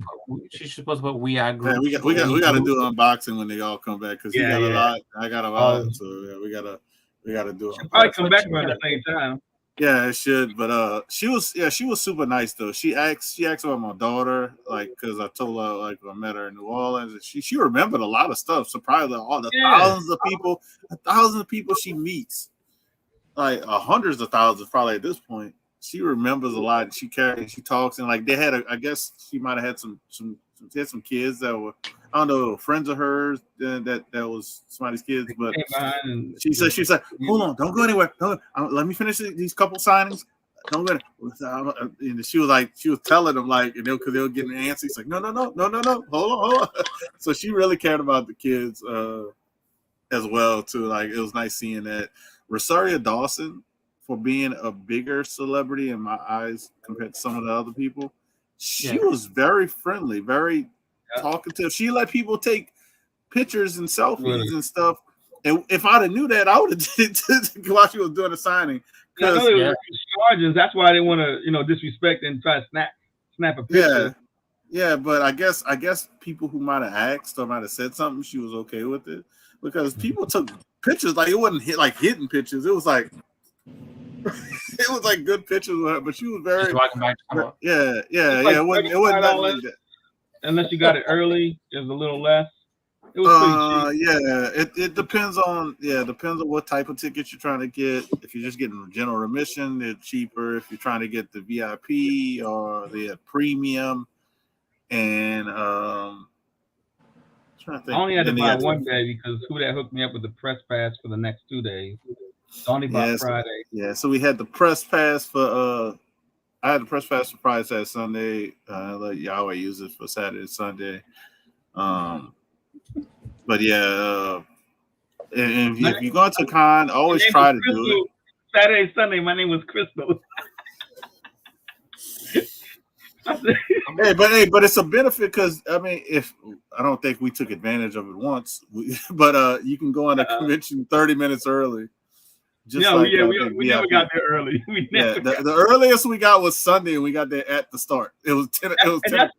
she's supposed to put "We Are Group." Yeah, we got to do an unboxing when they all come back because he got a lot. I got a lot, so we gotta do it. Probably come back around the same time. Yeah, it should. But she was super nice though. She asked about my daughter, like, because I told her like I met her in New Orleans, and she remembered a lot of stuff. Surprised all the thousands of people she meets, like hundreds of thousands probably at this point. She remembers a lot. She talks, and like they had I guess she might have had some kids that were, I don't know, friends of hers that was somebody's kids. But she said, hold on, don't go anywhere. Let me finish these couple signings. Don't go. And she was telling them like, because they were getting an answer. He's like, no, hold on. So she really cared about the kids as well too. Like it was nice seeing that. Rosario Dawson, for being a bigger celebrity in my eyes compared to some of the other people, she was very friendly, very talkative. She let people take pictures and selfies and stuff. And if I'd have knew that, I would have did it while she was doing the signing. Charges. That's why they want to, disrespect and try to snap a picture. Yeah, but I guess people who might have asked or might have said something, she was okay with it because people took pictures. Like it wasn't hidden pictures. It was like. It was like good pictures with her, but she was very. Yeah. It wasn't nothing like that. Unless you got it early, it was a little less. It was pretty cheap. It depends on what type of tickets you're trying to get. If you're just getting general admission, they're cheaper. If you're trying to get the VIP or the premium, and I only had to buy one day because who that hooked me up with the press pass for the next 2 days. Only by Friday. So we had the press pass for I had the press pass for Friday, Saturday, Sunday. Let Yahweh use it for Saturday, Sunday. But and if you go to con, always try to do it. Saturday, Sunday, my name was Crystal. But it's a benefit because if I don't think we took advantage of it once, but you can go on a convention 30 minutes early. We never got there early. The earliest we got was Sunday, and we got there at the start. It was 10. And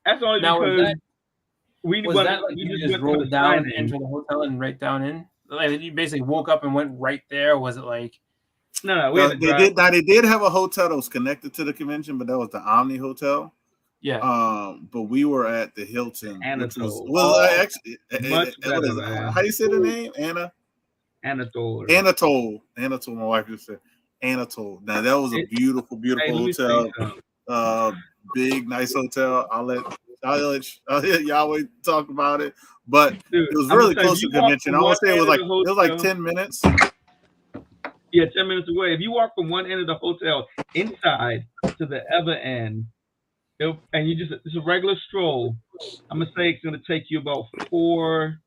that's only because Was that like you just rolled down into the hotel and right down in? Like you basically woke up and went right there? Or was it like? No, they did have a hotel that was connected to the convention, but that was the Omni Hotel. Yeah. But we were at the Hilton, Anatole. which was actually much better, how do you say the name? Anatole. Anatole. My wife just said Anatole. Now that was a beautiful hotel. Big, nice hotel. I'll let Yahweh talk about it. But dude, it was really close to the convention. I want to say it was like 10 minutes. Yeah, 10 minutes away. If you walk from one end of the hotel inside to the other end, and it's a regular stroll, I'm gonna say it's gonna take you about four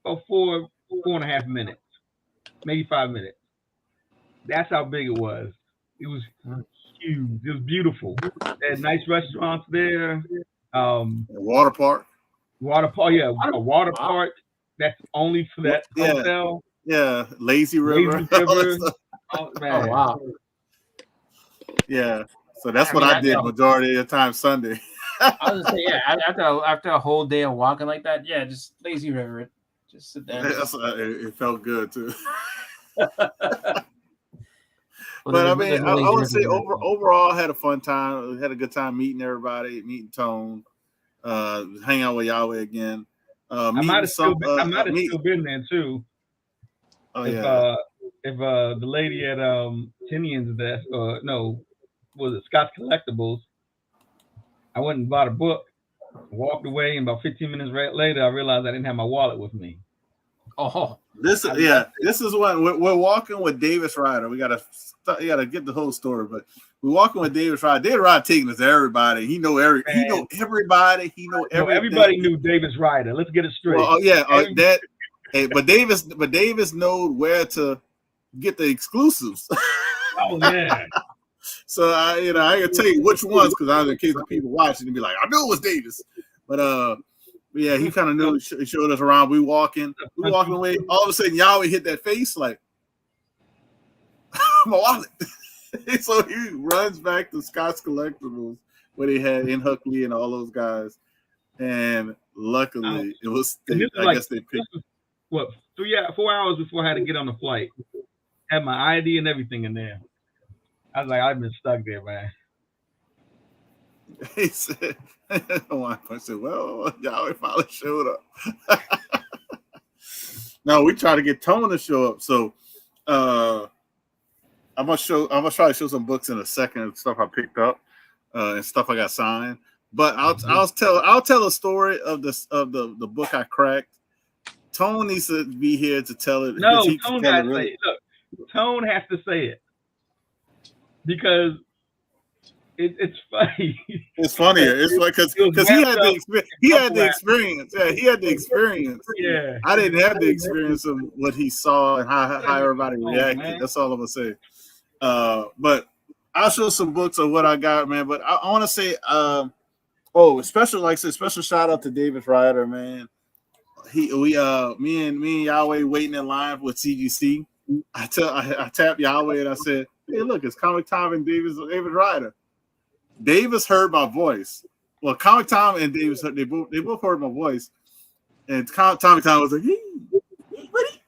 and a half minutes, maybe 5 minutes. That's how big it was. It was huge. It was beautiful. They had nice restaurants there. Water park. Yeah, a water park that's only for that hotel. Yeah, lazy river. Oh, man. Oh wow. Yeah. So that's what I did majority of the time Sunday. I was gonna say, after a whole day of walking like that, just lazy river. Just sit there. It felt good too. But I mean, I would say overall, I had a fun time. Had a good time meeting everybody, meeting Tone, hang out with Yahweh again. I might have still been there too. Oh yeah. If the lady at Tinian's desk, was it Scott's Collectibles? I went and bought a book, walked away, and about 15 minutes later, I realized I didn't have my wallet with me. Oh, this is when we're walking with Davis Ryder. You gotta get the whole story, but we're walking with Davis Ryder. Davis Ryder taking us to everybody. He know everybody. He know everything. Everybody knew Davis Ryder. Let's get it straight. But Davis knows where to get the exclusives. Oh yeah. So I can tell you which ones because I in case the people watching and be like, I knew it was Davis. But yeah, he kind of knew. He showed us around. We walking away. All of a sudden, Yahweh hit that face like my wallet. So he runs back to Scott's Collectibles where they had in Huckley and all those guys. And luckily, it was. I guess they picked. 4 hours before I had to get on the flight. Had my ID and everything in there. I was like, I've been stuck there, man. He said, I said, well, Yahweh finally showed up. No, we try to get Tone to show up. So I'm gonna try to show some books in a second, stuff I picked up and stuff I got signed. But I'll tell a story of the book I cracked. Tone needs to be here to tell it. No, Tone has to say it. Look, Tone has to say it. Because it's funny. It's funnier. It's like because he had the experience. Yeah, he had the experience. Yeah, I didn't have the experience of what he saw and how everybody reacted. Man. That's all I'm gonna say. But I'll show some books of what I got, man. But I want to say, special shout out to David Ryder, man. Me and Yahweh waiting in line with CGC. I tapped Yahweh and I said, hey, look, it's Comic Time and David Ryder. Davis heard my voice. Well, Comic Time and Davis, they both heard my voice. And Comic Time was like, hey, buddy.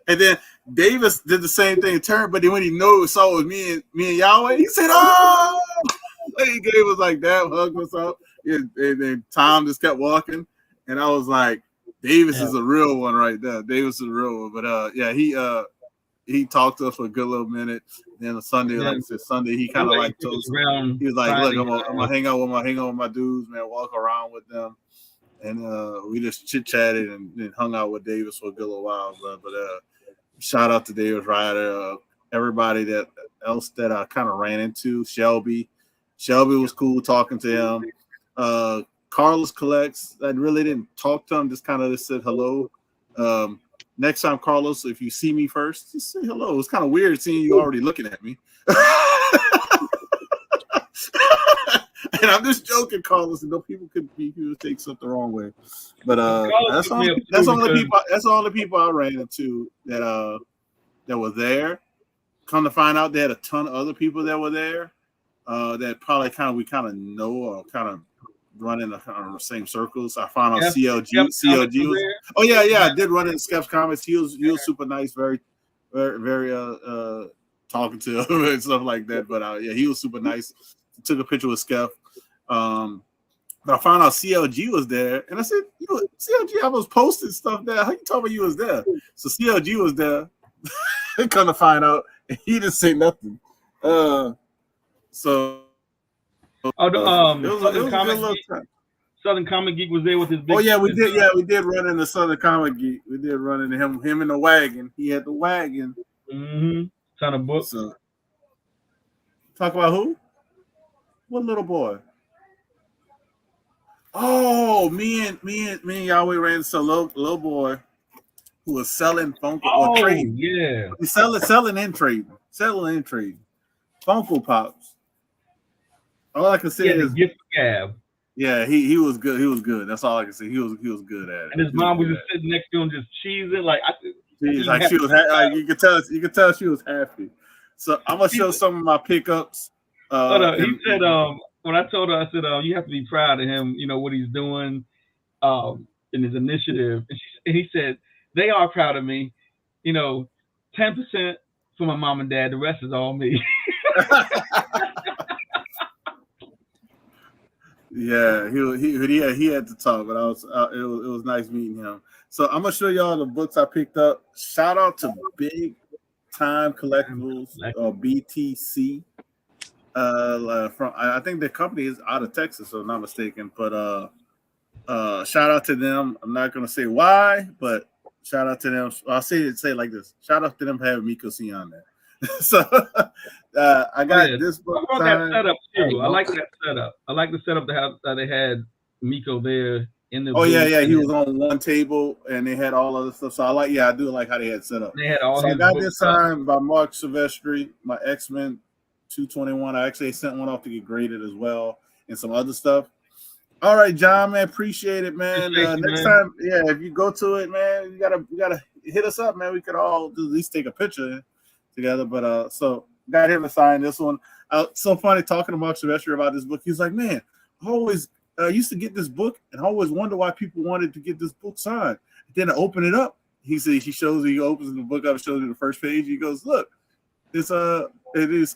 And then Davis did the same thing in turn, but then when he saw it was me and Yahweh, he said, oh! He gave us like that, hugged us up. And then Tom just kept walking. And I was like, Davis is a real one right there. Davis is a real one. But he talked to us for a good little minute. Then on Sunday, like I said, he kind of like told us, he was like, look, I'm gonna hang out with my dudes, man, walk around with them. And we just chit-chatted and hung out with Davis for a good little while. But shout out to Davis Ryder, everybody else that I kind of ran into. Shelby was cool talking to him. Carlos Collects, I really didn't talk to him, just kind of said hello. Next time, Carlos, if you see me first, just say hello. It's kind of weird seeing you already looking at me. And I'm just joking, Carlos. And no people could take something the wrong way. But that's all the people I ran into that were there. Come to find out, they had a ton of other people that were there that probably we kind of know or kind of running the same circles. I found out Yep. CLG. Yep. CLG was. Oh yeah, I did run in Skep's Comics. He was super nice, very talking to him and stuff like that. But yeah, he was super nice. Took a picture with Skep. But I found out CLG was there, and I said, CLG, I was posting stuff there. How you told me you was there? So CLG was there. Come to find out, and he didn't say nothing. So. Southern Comic Geek was there with his big. Oh yeah, we did. Yeah, we did run into Southern Comic Geek. We did run into him in the wagon. He had the wagon. Mm-hmm. Ton of books. So, talk about who? What little boy? Oh, me and Yahway ran into a little boy who was selling Funko or trading. Yeah, he's selling and trading. Funko Pops. All I can say is gift gab. Yeah, he was good. He was good. That's all I can say. He was good at it. And his mom was just sitting next to him, just cheesing like. She was. Like, you could tell she was happy. So I'm gonna show some of my pickups. He said, when I told her, I said, you have to be proud of him. You know what he's doing, in his initiative. And he said, they are proud of me. 10% for my mom and dad. The rest is all me. Yeah, he had to talk, but it was nice meeting him. So I'm gonna show y'all the books I picked up. Shout out to Big Time Collectibles or BTC. From I think the company is out of Texas, if I'm not mistaken. But shout out to them. I'm not gonna say why, but shout out to them. I'll say it like this. Shout out to them for having Miko C on there. So I got this book. I that setup too. I like that setup. I like the setup that they had Miko there in the. Oh yeah, he was on one table and they had all other stuff. So I do like how they had set up. They had all. So I got this signed by Mark Silvestri, my X-Men 221. I actually sent one off to get graded as well, and some other stuff. All right, John, man, appreciate it, man. Next time, if you go to it, man, you gotta hit us up, man. We could all at least take a picture together. But so got him to sign this one. So funny talking to Mark Silvestri about this book. He's like, man, I always used to get this book and I always wonder why people wanted to get this book signed. Then I open it up. He says he opens the book up, shows you the first page. He goes, look, it is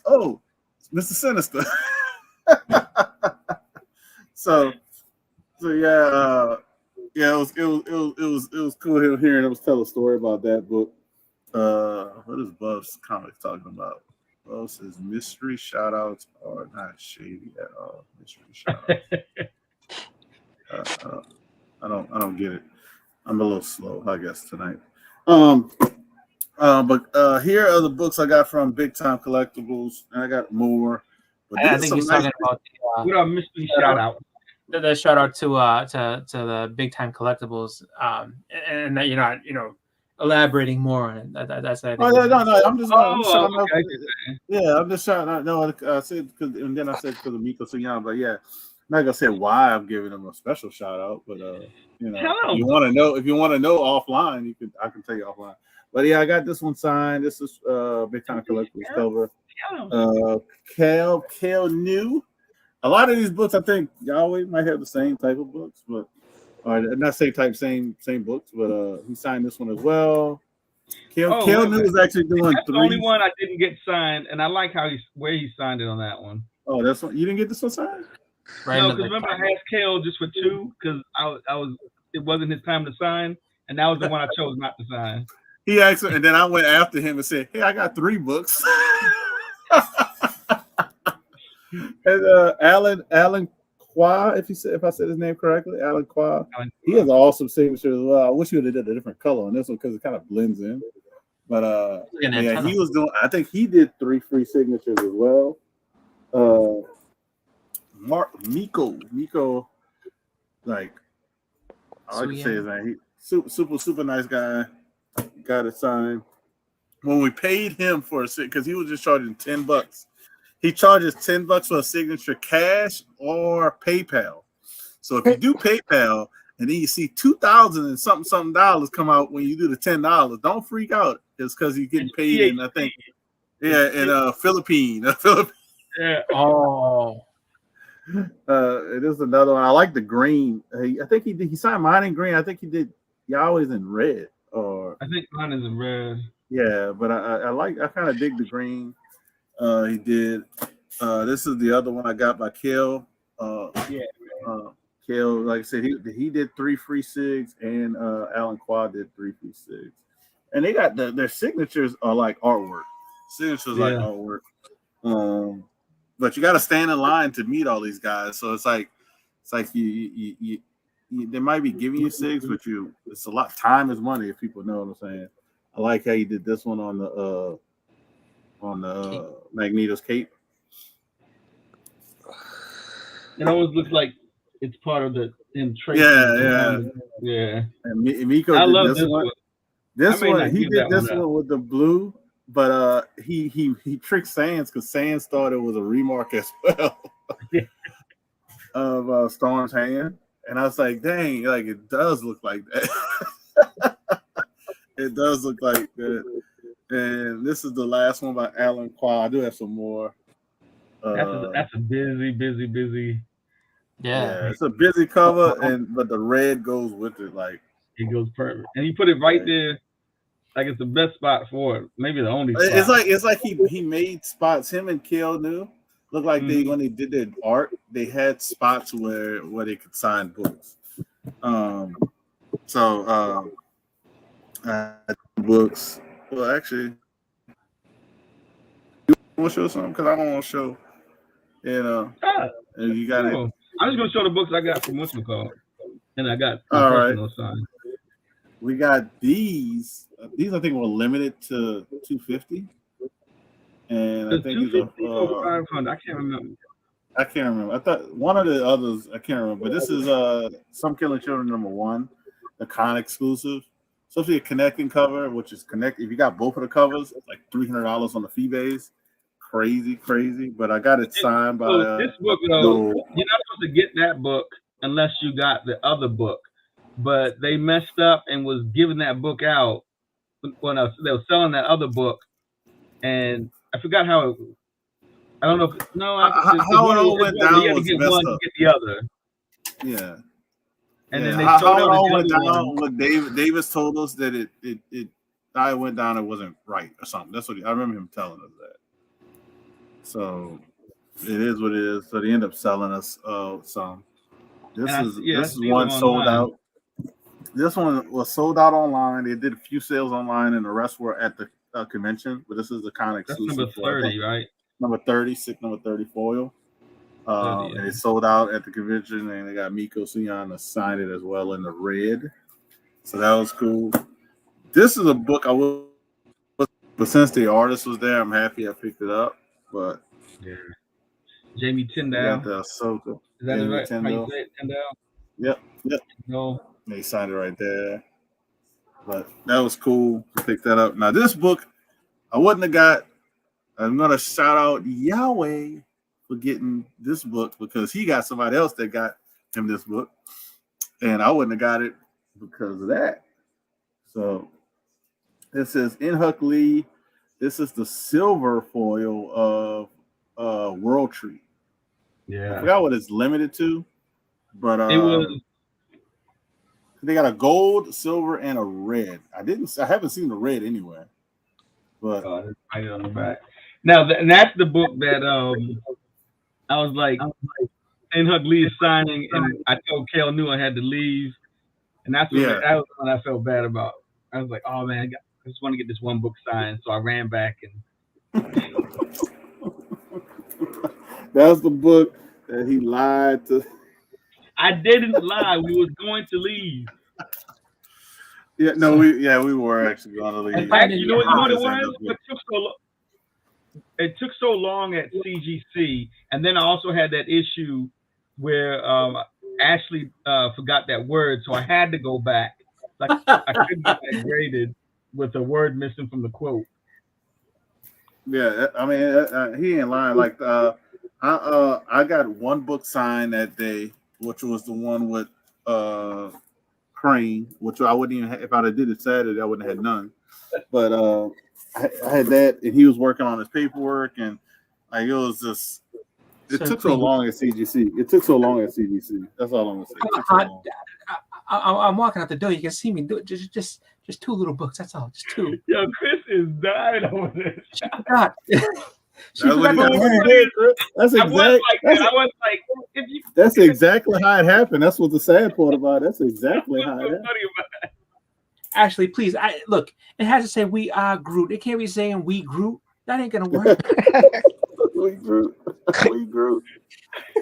Mr. Sinister. so yeah, it was cool hearing him tell a story about that book. What is Buff's comics talking about? Buff says mystery shout outs are not shady at all. Mystery shout outs. I don't get it. I'm a little slow, I guess, tonight. But here are the books I got from Big Time Collectibles, and I got more. But I think he's talking about what a mystery shout out. The shout out to the Big Time Collectibles, and that you're not elaborating more on it. That's I think. No. I'm just okay. Yeah, I'm just trying. No, I said because of Miko so young, but yeah, I'm not gonna say why I'm giving them a special shout out, but if you want to know offline, I can tell you offline. But yeah, I got this one signed. This is Big Time Collectibles cover. Kale New. A lot of these books, I think Yahweh might have the same type of books, but not same books, but he signed this one as well. Kale New is actually doing that's 3. The only one I didn't get signed, and I like where he signed it on that one. Oh, that's one you didn't get this one signed? Right. No, because remember I asked Kale just for 2 because it wasn't his time to sign, and that was the one I chose not to sign. He asked, and then I went after him and said, "Hey, I got 3 books." And Alan Qua, if I said his name correctly, Alan Qua, he has an awesome signature as well. I wish he would have did a different color on this one because it kind of blends in. But he was doing. I think he did 3 free signatures as well. Miko, like all I can say is that he super nice guy. Got it signed. When we paid him for a because he was just charging $10. He charges $10 for a signature, cash or PayPal. So if you do PayPal and then you see $2,000 and something dollars come out when you do the $10, don't freak out. It's because you're getting paid in, I think, in Philippines. Yeah. Oh. It is another one. I like the green. I think he signed mine in green. I think he did Yahweh's in red. Or I think mine is in red. Yeah, but I kind of dig the green. He did. This is the other one I got by Kale. Kale, like I said, he did 3 free SIGs, and Alan Quad did 3 free SIGs. And they got their signatures are like artwork. Signatures like artwork. But you got to stand in line to meet all these guys. So it's like you they might be giving you SIGs, but it's a lot. Time is money, if people know what I'm saying. I like how you did this one on the Magneto's cape. It always looks like it's part of the trade. Yeah. And Miko did this one. This one he did this one with the blue, but he tricked Sans because Sans thought it was a remark as well of Storm's hand, and I was like, dang, like it does look like that. It does look like that. And this is the last one by Alan Quad. I do have some more. That's a busy. Yeah, it's a busy cover, but the red goes with it. Like it goes perfect, and you put it right there, like it's the best spot for it. Maybe the only spot. It's like he made spots. Him and Kale knew look like they when they did their art, they had spots where they could sign books. Books. Well, actually, you want to show something because I don't want to show. And you got it. I'm just gonna show the books I got from what's it called, and I got all right. Sign. We got these. These I think were limited to 250, and I think these are 500. I can't remember. I thought one of the others. I can't remember. But this is Some Killing Children #1, the con exclusive. So if you're connecting cover, which is connect, if you got both of the covers, it's like $300 on the fee base. Crazy, but I got it signed by. This book, though, you're not supposed to get that book unless you got the other book. But they messed up and was giving that book out when they were selling that other book, and I forgot how it. I don't know. How it all went down was get messed one up. To get the other. Yeah. And then they how showed it all went down. What Davis told us that it went down. It wasn't right or something. That's what I remember him telling us that. So it is what it is. So they end up selling us some. This is one sold out. This one was sold out online. They did a few sales online, and the rest were at the convention. But this is the kind of exclusive. That's number 30, right? Number 30, number 30 foil. And it sold out at the convention, and they got Miko Suyan to sign it as well in the red. So that was cool. This is a book but since the artist was there, I'm happy I picked it up. But Jamie Tyndall. Got the Ahsoka. Is that right? How you say it, Tyndall? Yep. No. They signed it right there. But that was cool to pick that up. Now this book, I wouldn't have got. I'm gonna shout out Yahway for getting this book because he got somebody else that got him this book, and I wouldn't have got it because of that. So this is Inhuck Lee. This is the silver foil of World Tree. Yeah, I forgot what it's limited to, but it was. They got a gold, silver, and a red. I haven't seen the red anywhere. But right on the back. Now that's the book that I was like, Inhuck Lee is signing, and I told Kale knew I had to leave, and that was one I felt bad about. I was like, oh man, I just want to get this one book signed, so I ran back and. That was the book that he lied to. I didn't lie. We was going to leave. We were actually going to leave. In fact, you know what it was? It took so long at CGC, and then I also had that issue where Ashley forgot that word, so I had to go back. I couldn't get that graded with a word missing from the quote. Yeah, I mean, he ain't lying. Like, I got one book signed that day, which was the one with Crane, which I wouldn't even have, if I'd have did it Saturday, I wouldn't have had none. But I had that, and he was working on his paperwork, and like it was just It took so long at CGC. That's all I'm gonna say. I'm walking out the door. You can see me do it. Just 2 little books. That's all. Just 2. Yo, Chris is dying over this. God. That's exactly how it happened. That's what the sad part about it. That's exactly how it happened. Ashley, please. Look. It has to say we are Groot. It can't be saying we Groot. That ain't gonna work. We Groot. We Groot.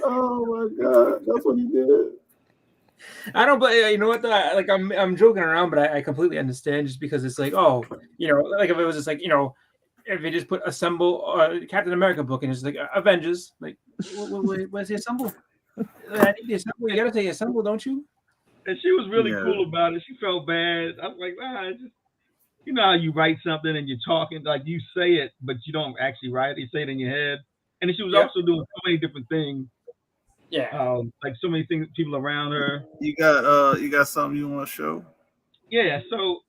Oh my God, that's what he did. I don't, but you know what? Like I'm joking around, but I completely understand. Just because it's like, oh, like if it was just like, if you just put assemble Captain America book and it's like Avengers, like where's the assemble? I think the assemble. You gotta say assemble, don't you? And she was really cool about it. She felt bad. I was like, just, how you write something and you're talking, like you say it, but you don't actually write it. You say it in your head. And then she was also doing so many different things. Yeah. Like so many things, people around her. You got something you want to show? Yeah. So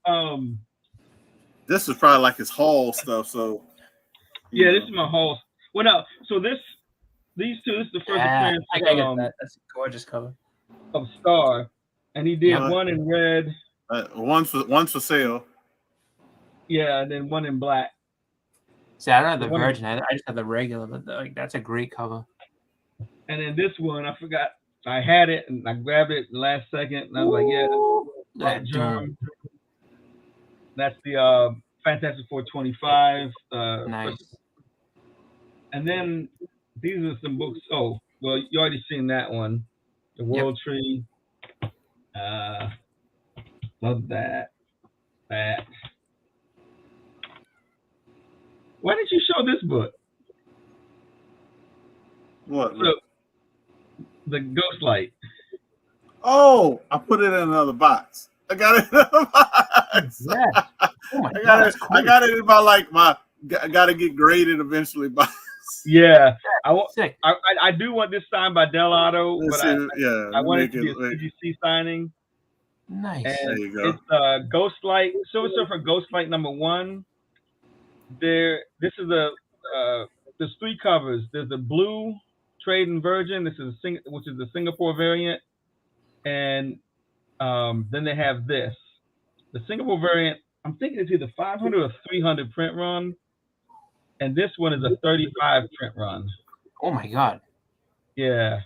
this is probably like his haul stuff. So this is my haul. Well, no. So these two. This is the first appearance. I gotta get that. That's a gorgeous cover. Of Star, and he did one in red. One's for sale. Yeah, and then one in black. See, I don't have the Virgin. I just have the regular, but that's a great cover. And then this one, I forgot. I had it, and I grabbed it last second, and I was like, that germ. That's the Fantastic Four 25. Nice. And then these are some books. Oh, well, you already seen that one. The World Tree. Love that. Why didn't you show this book? What? So, the Ghost Light. Oh, I put it in another box. I got it in another box. Yeah. Oh my God, I got it in my I got to get graded eventually by. Yeah, I do want this signed by Delato, but I wanted it to be a CGC signing. Nice. And there you go. It's Ghostlight, Silver Surfer Ghostlight #1. This is there's 3 covers. There's a blue trade and Virgin. This is which is the Singapore variant, and then they have this. The Singapore variant. I'm thinking it's either 500 or 300 print run. And this one is a 35 print run. Oh my God! Yeah,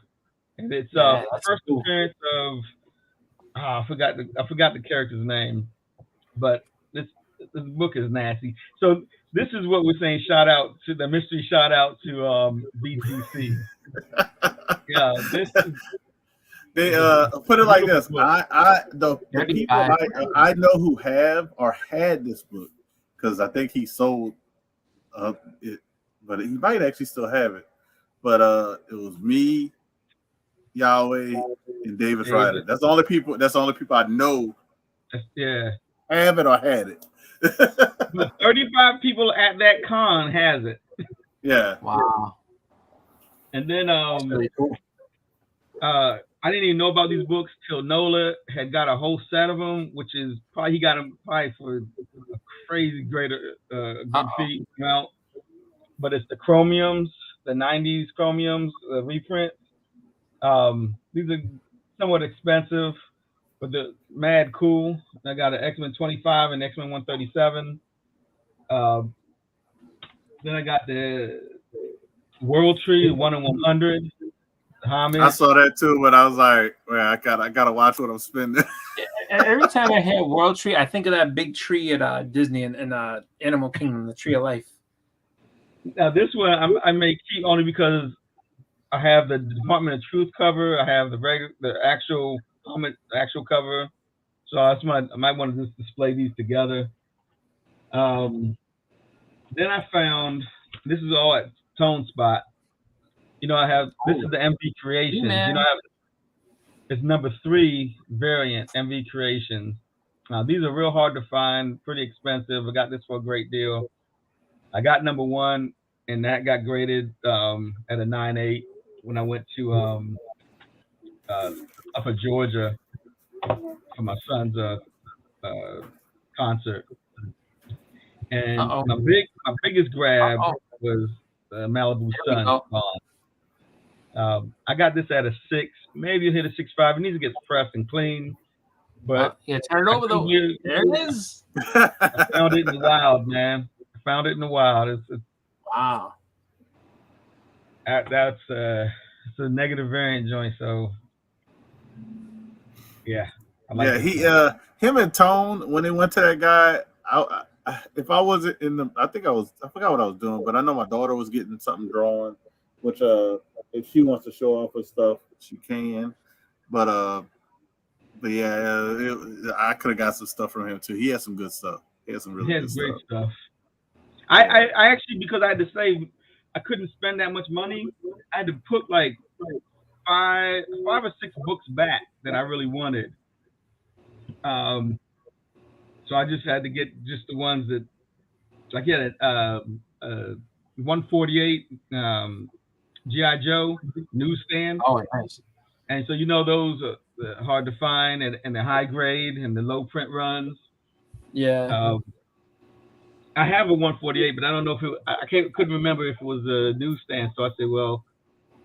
and it's first appearance of I forgot the character's name, but this book is nasty. So this is what we're saying. Shout out to the mystery. Shout out to BTC. Yeah, this is. They put it like this. The people I know who have or had this book because I think he sold. It, but he might actually still have it. But it was me, Yahweh, and David Ryder. That's the only people I know. Yeah, have it or had it. But 35 people at that con has it. Yeah. Wow. And then That's really cool. I didn't even know about these books till Nola had got a whole set of them, which is probably he got them probably for a crazy greater good fee amount. But it's the Chromiums, the 90s Chromiums reprints. These are somewhat expensive, but they're mad cool. I got an X-Men 25 and X-Men 137. Then I got the World Tree 1 in 100. Homage. I saw that too, but I was like, well, I gotta watch what I'm spending. Every time I hear World Tree, I think of that big tree at Disney and Animal Kingdom, the Tree of Life. Now this one I may keep only because I have the Department of Truth cover. I have the actual cover. So I might want to just display these together. Then I found this is all at Tone Spot. I have this is the MV Creations. I have it's #3 variant MV Creations. Now these are real hard to find, pretty expensive. I got this for a great deal. I got #1, and that got graded at a 9.8 when I went to up in Georgia for my son's concert. And my biggest grab was Malibu Sun. I got this at a 6, maybe hit a 6.5. It needs to get pressed and clean. But yeah, turn it over though. There it is. I found it in the wild, man. I found it in the wild. Wow. That's it's a negative variant joint. So yeah, I like him and Tone when they went to that guy. If I wasn't in the, I forgot what I was doing, but I know my daughter was getting something drawn, which if she wants to show off her stuff, she can. But yeah, I could have got some stuff from him too. He has some good stuff. He has some really good great stuff. I actually, because I had to save, I couldn't spend that much money. I had to put like 5 or 6 books back that I really wanted. So I just had to get just the ones that, like, yeah, 148 G.I. Joe newsstand. Oh, nice. And so those are hard to find, and the high grade and the low print runs. Yeah. I have a 148, but I don't know if couldn't remember if it was a newsstand. So I said, well,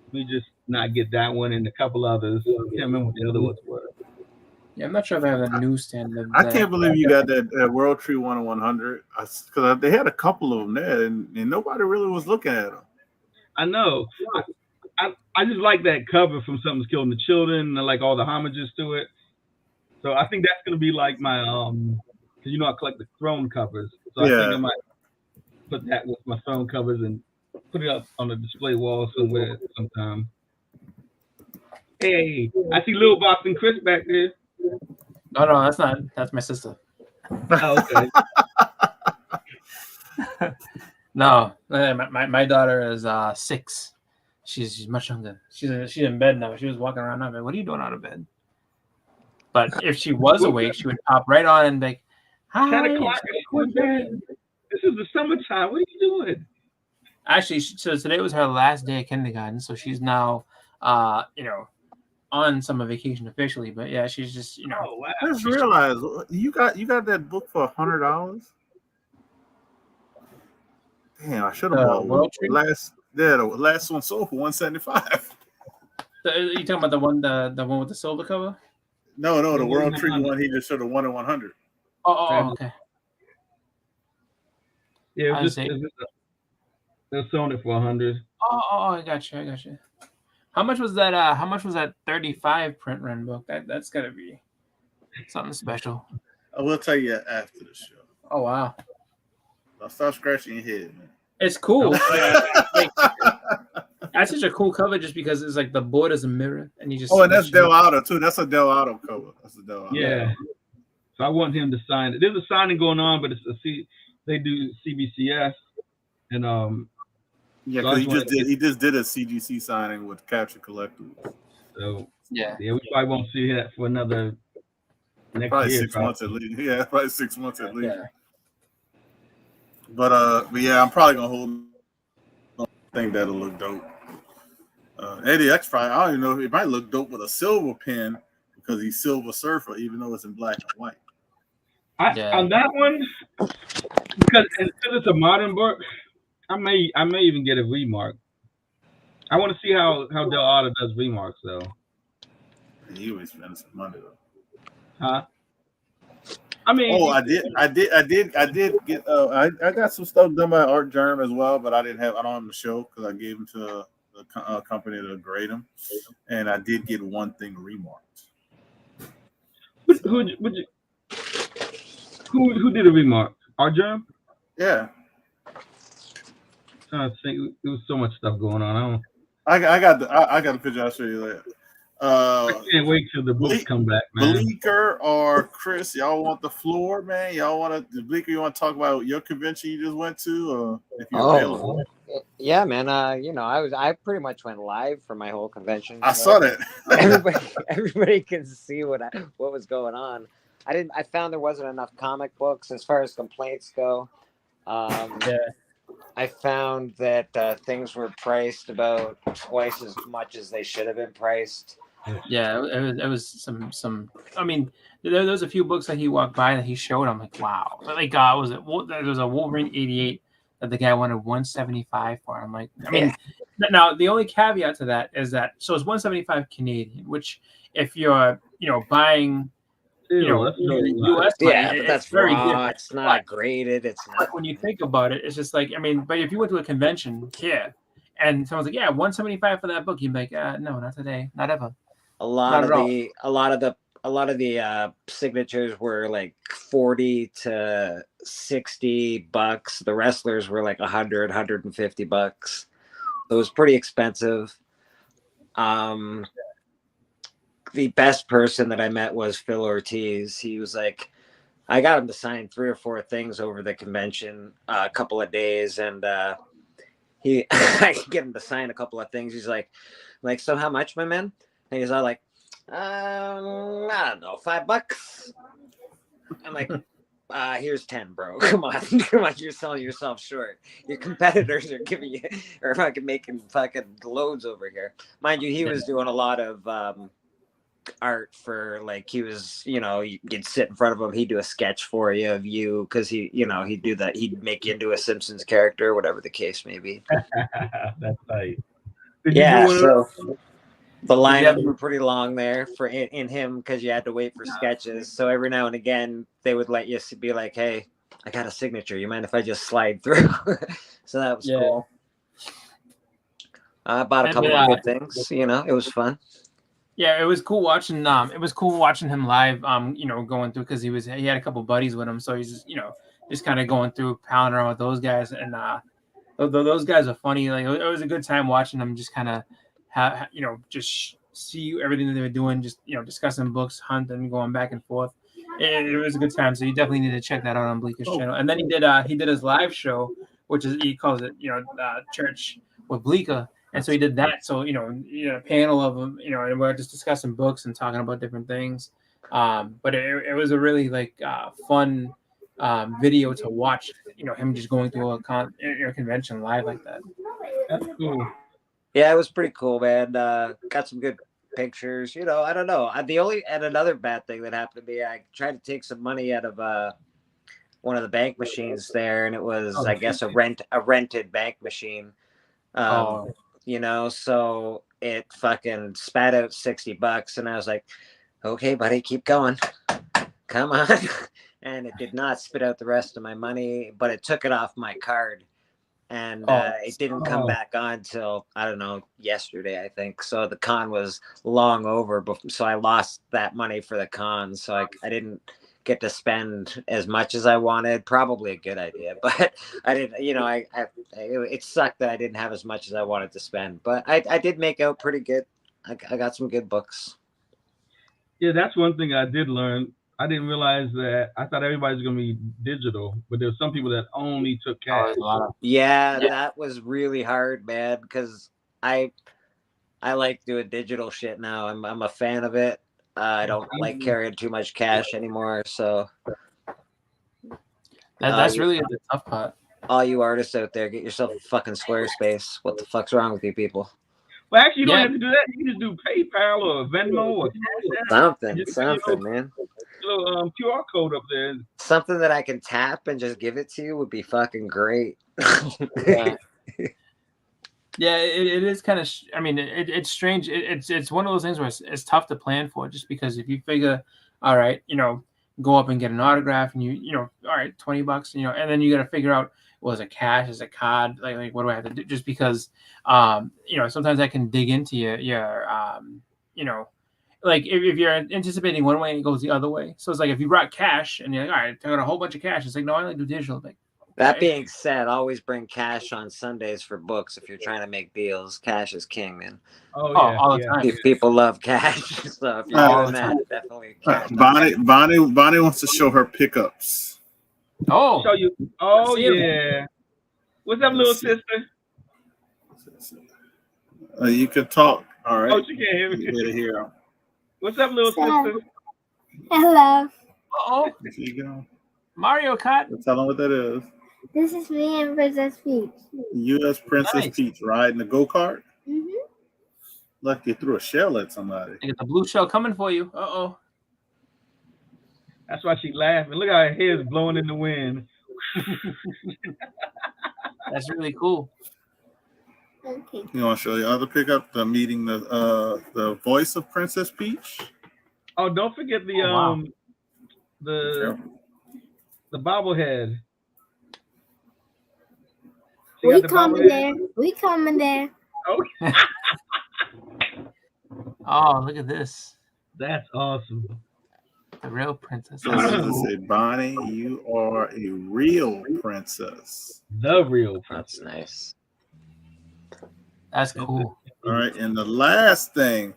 let me just not get that one and a couple others. I can't remember what the other ones were. Yeah, I'm not sure if I have a newsstand. I can't believe you got that World Tree 1 in 100, because they had a couple of them there, and nobody really was looking at them. I know. I just like that cover from Something's Killing the Children. I like all the homages to it. So I think that's going to be like my because I collect the throne covers. So I think I might put that with my throne covers and put it up on the display wall somewhere sometime. Hey, I see Lil Boss and Chris back there. No, that's not. That's my sister. Oh, okay. No, my daughter is 6. She's much younger. She's in bed now. She was walking around. I'm like, what are you doing out of bed? But if she was awake, she would pop right on and be like, hi. 10 o'clock. This is the summertime. What are you doing? Actually, so today was her last day of kindergarten, so she's now, on summer vacation officially. But yeah, she's just, Oh, wow. I just realized you got that book for $100. Damn, I should have bought one. The last one sold for $175. So you talking about the one with the silver cover? No, the World Tree one. He just showed a 1 in 100. Oh, okay. Yeah, they're selling it for 100. Oh, I got you. How much was that? How much was that 35 print run book? That's gotta be something special. I will tell you after the show. Oh wow! I'll stop scratching your head, man. It's cool. That's such a cool cover, just because it's like the board is a mirror, and you just. Oh, and that's Del Otto too. That's a Del Otto cover. That's a Del Otto. Yeah. So I want him to sign it. There's a signing going on, but they do CBCS, and yeah, because he just did a CGC signing with Capture Collectibles. So yeah, we probably won't see that for another next probably year. 6 months at least. Yeah, probably 6 months at least. Yeah. But yeah, I'm probably gonna hold. I think that'll look dope. Eddie X probably, I don't even know, it might look dope with a silver pen because he's Silver Surfer, even though it's in black and white. On that one, because it's a modern book, I may even get a remark. I want to see how Del Otto does remarks though. You always spending some money though. Huh? I mean, I did get. I got some stuff done by Art Germ as well, but I don't have them to show because I gave them to the company to grade them, and I did get one thing remarked. Who did a remark? Art Germ? Yeah. I think there was so much stuff going on. I got the picture. I'll show you later. I can't wait till the books come back, man. Bleeker or Chris, y'all want the floor, man? Y'all want to, Bleeker, you want to talk about your convention you just went to, or if you're available? Yeah, man. I pretty much went live for my whole convention. I saw that. everybody can see what was going on. I found there wasn't enough comic books as far as complaints go. Yeah. I found that things were priced about twice as much as they should have been priced. Yeah, it was some. I mean, there was a few books that he walked by that he showed. I'm like, wow. Like, there was a Wolverine 88 that the guy wanted $175 for. I'm like, I mean, Now, the only caveat to that is that so it's 175 Canadian, which if you're buying US money, yeah, but that's very raw. different. It's not graded. It's not. But when you think about it, it's just like but if you went to a convention here and someone's like, yeah, 175 for that book, you'd be like, no, not today, not ever. A lot of the signatures were like 40 to 60 bucks. The wrestlers were like 100, 150 bucks. So it was pretty expensive. The best person that I met was Phil Ortiz. He was like, I got him to sign 3 or 4 things over the convention, a couple of days, and I could get him to sign a couple of things. He's like, so how much, my man? And he's all like, I don't know, $5. I'm like, here's 10, bro. Come on, you're selling yourself short. Your competitors are giving you, or fucking making fucking loads over here. Mind you, he was doing a lot of art for, like, he was, you'd sit in front of him, he'd do a sketch for you of you, because he'd do that, he'd make you into a Simpsons character, whatever the case may be. That's right. So the lineups were pretty long there for in him, because you had to wait for sketches. So every now and again they would let you be like, hey, I got a signature, you mind if I just slide through? So that was cool. I bought a couple of good things. It was fun. Yeah, it was cool watching. It was cool watching him live. Going through, because he had a couple buddies with him, so he's just just kind of going through, pounding around with those guys, and those guys are funny. Like, it was a good time watching them, just kind of just see everything that they were doing, just discussing books, hunting, going back and forth. It was a good time. So you definitely need to check that out on Bleaker's channel. And then he did his live show, which is, he calls it Church with Bleaker. And so he did that. So, a panel of them, and we're just discussing books and talking about different things. But it was a really fun video to watch, him just going through a convention live like that. That's cool. Yeah, it was pretty cool, man. Got some good pictures. I don't know. Another bad thing that happened to me, I tried to take some money out of one of the bank machines there, and it was, I guess, a rented bank machine. So it fucking spat out $60, and I was like, okay, buddy, keep going. Come on. And it did not spit out the rest of my money, but it took it off my card. And it didn't come back on till, I don't know, yesterday, I think. So the con was long over. So I lost that money for the con. So I didn't get to spend as much as I wanted. Probably a good idea. But I didn't, it sucked that I didn't have as much as I wanted to spend. But I did make out pretty good. I got some good books. Yeah, that's one thing I did learn. I didn't realize that. I thought everybody's going to be digital, but there's some people that only took cash. Yeah, that was really hard, man, because I like doing digital shit now. I'm a fan of it. I don't like carrying too much cash anymore. So that's really the tough part. All you artists out there, get yourself a fucking Squarespace. What the fuck's wrong with you people? Well, actually, you don't have to do that. You can just do PayPal or Venmo or something, man. Little QR code up there. Something that I can tap and just give it to you would be fucking great. Yeah, it is kind of. It's strange. It's one of those things where it's tough to plan for, just because if you figure, all right, go up and get an autograph, and all right, $20, and then you got to figure out, well, is it cash, is it card, like what do I have to do? Just because, sometimes I can dig into your like if you're anticipating one way and it goes the other way. So it's like if you brought cash and you're like, all right, I got a whole bunch of cash. It's like, no, I only do digital. Like, that being said, always bring cash on Sundays for books if you're trying to make deals. Cash is king, man. All the time. People love cash, so if you're doing that, definitely cash. Bonnie wants to show her pickups. Oh, show you. Oh yeah. What's up, little sister? You can talk. All right. Oh, she can't hear me. You better hear her. What's up, little sister? Hello. Oh, there you go. Mario Kart. Tell them what that is. This is me and Princess Peach. U.S. Princess Peach riding the go-kart. Mm-hmm. Look, you threw a shell at somebody. You got the blue shell coming for you. Uh-oh. That's why she laughing. Look how her hair is blowing in the wind. That's really cool. Okay. You want to show the other pickup? The meeting the voice of Princess Peach. Oh, don't forget the the bobblehead. We coming there. We coming there. Oh. Oh, look at this. That's awesome. The real princess. So does it say, Bonnie, you are a real princess? The real princess. That's nice. That's cool. All right, and the last thing,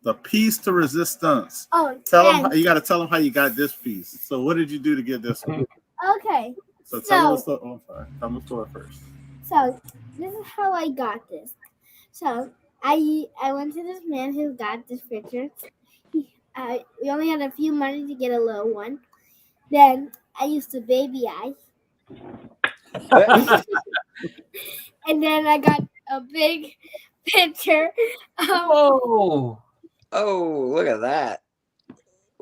the piece to resistance. Oh, tell them you got to tell them how you got this piece. So what did you do to get this one? Okay. So tell them the story. Oh, I'm sorry. Tell them the story first. So this is how I got this. So I went to this man who got this picture. We only had a few money to get a little one. Then I used the baby eye. And then I got a big picture. Oh, look at that.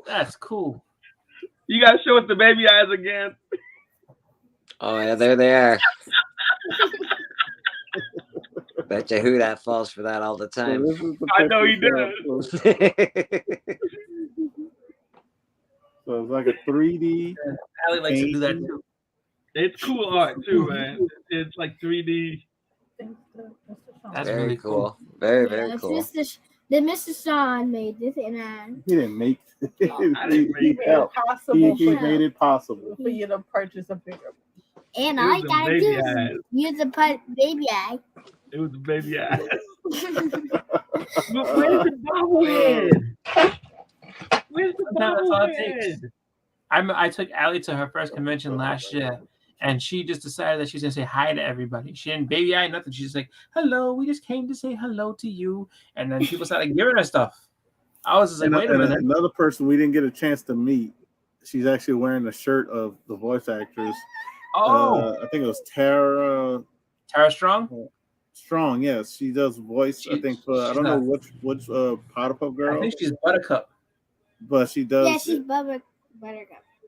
That's cool. You gotta show us the baby eyes again. Oh yeah, there they are. Bet you who that falls for that all the time. I know he does. So it's like a 3D. Allie likes to do that too. It's cool art too, man. It's like 3D. That's very really cool. Very, very cool. Mr. Sean made this, and he didn't make it. He made it possible for you to purchase a bigger. And all I gotta do is use the baby eye. It was the baby eye. Where's the bobblehead? Where's the bobblehead? I took Allie to her first convention last year, and she just decided that she's gonna say hi to everybody. She didn't baby eye nothing. She's like, "Hello, we just came to say hello to you." And then people started giving her stuff. I was just like, "Wait a minute." Another person we didn't get a chance to meet. She's actually wearing the shirt of the voice actress. Oh, I think it was Tara Strong. Strong, yes, she does voice. I think I don't know which Powerpuff Girl. I think she's Buttercup, but she does. Yeah, she's Buttercup.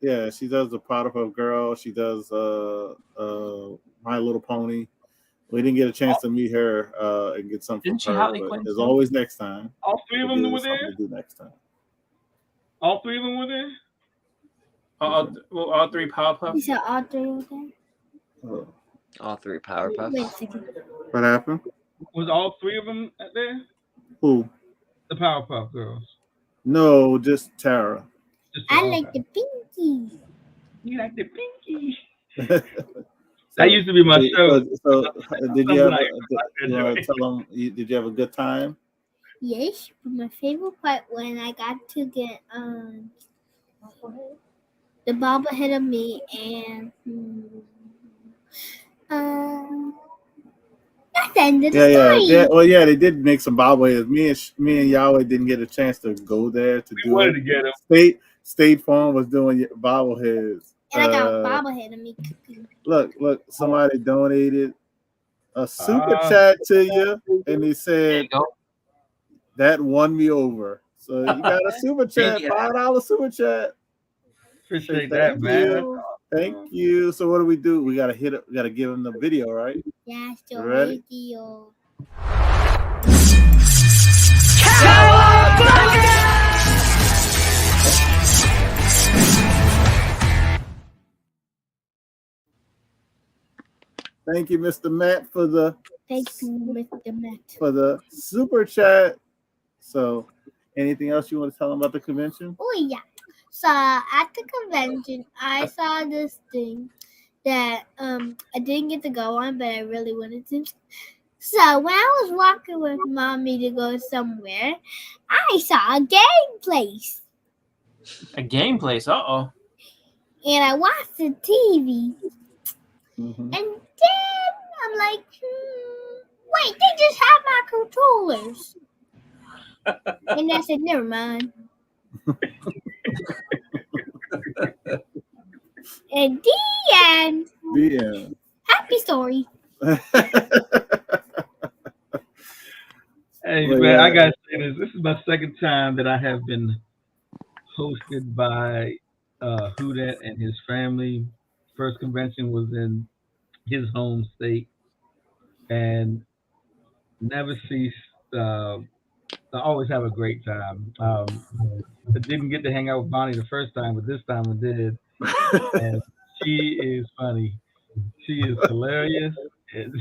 Yeah, she does the Powerpuff Girl. She does My Little Pony. We didn't get a chance to meet her and get something from her. But there's always next time. All three of them were there. To do next time. All three of them were there. All three Powerpuffs. You said all three were there. All three Powerpuffs. Wait a second. What happened? Was all three of them there? Who? The Powerpuff Girls. No, just Tara. I like the pinky. You like the pinky? That used to be my show. So did you tell them? Did you have a good time? Yes, but my favorite part when I got to get the bobblehead of me and that's the end of the story. Yeah. Well, yeah, they did make some bobbleheads. Me and Yahway didn't get a chance to go there to do wanted it. To get them. State Farm was doing bobbleheads. And I got a bobblehead of me. Look, somebody donated a super chat to you, and they said that won me over. So you got a super chat, $5 super chat. Appreciate that, man. Thank you. So what do? We gotta hit it. We gotta give him the video, right? Yeah, still video. Thank you, Mr. Matt, for the super chat. So, anything else you want to tell them about the convention? Oh yeah. So at the convention, I saw this thing that I didn't get to go on, but I really wanted to. So when I was walking with mommy to go somewhere, I saw a game place. A game place? Uh-oh. And I watched the TV. Mm-hmm. And then I'm like, wait, they just have my controllers. And I said, never mind. And the end. The end. Happy story. Hey, man, I gotta say this. This is my second time that I have been hosted by Hudet and his family. First convention was in his home state, and never cease. I always have a great time. I didn't get to hang out with Bonnie the first time, but this time I did, and she is funny. She is hilarious. It's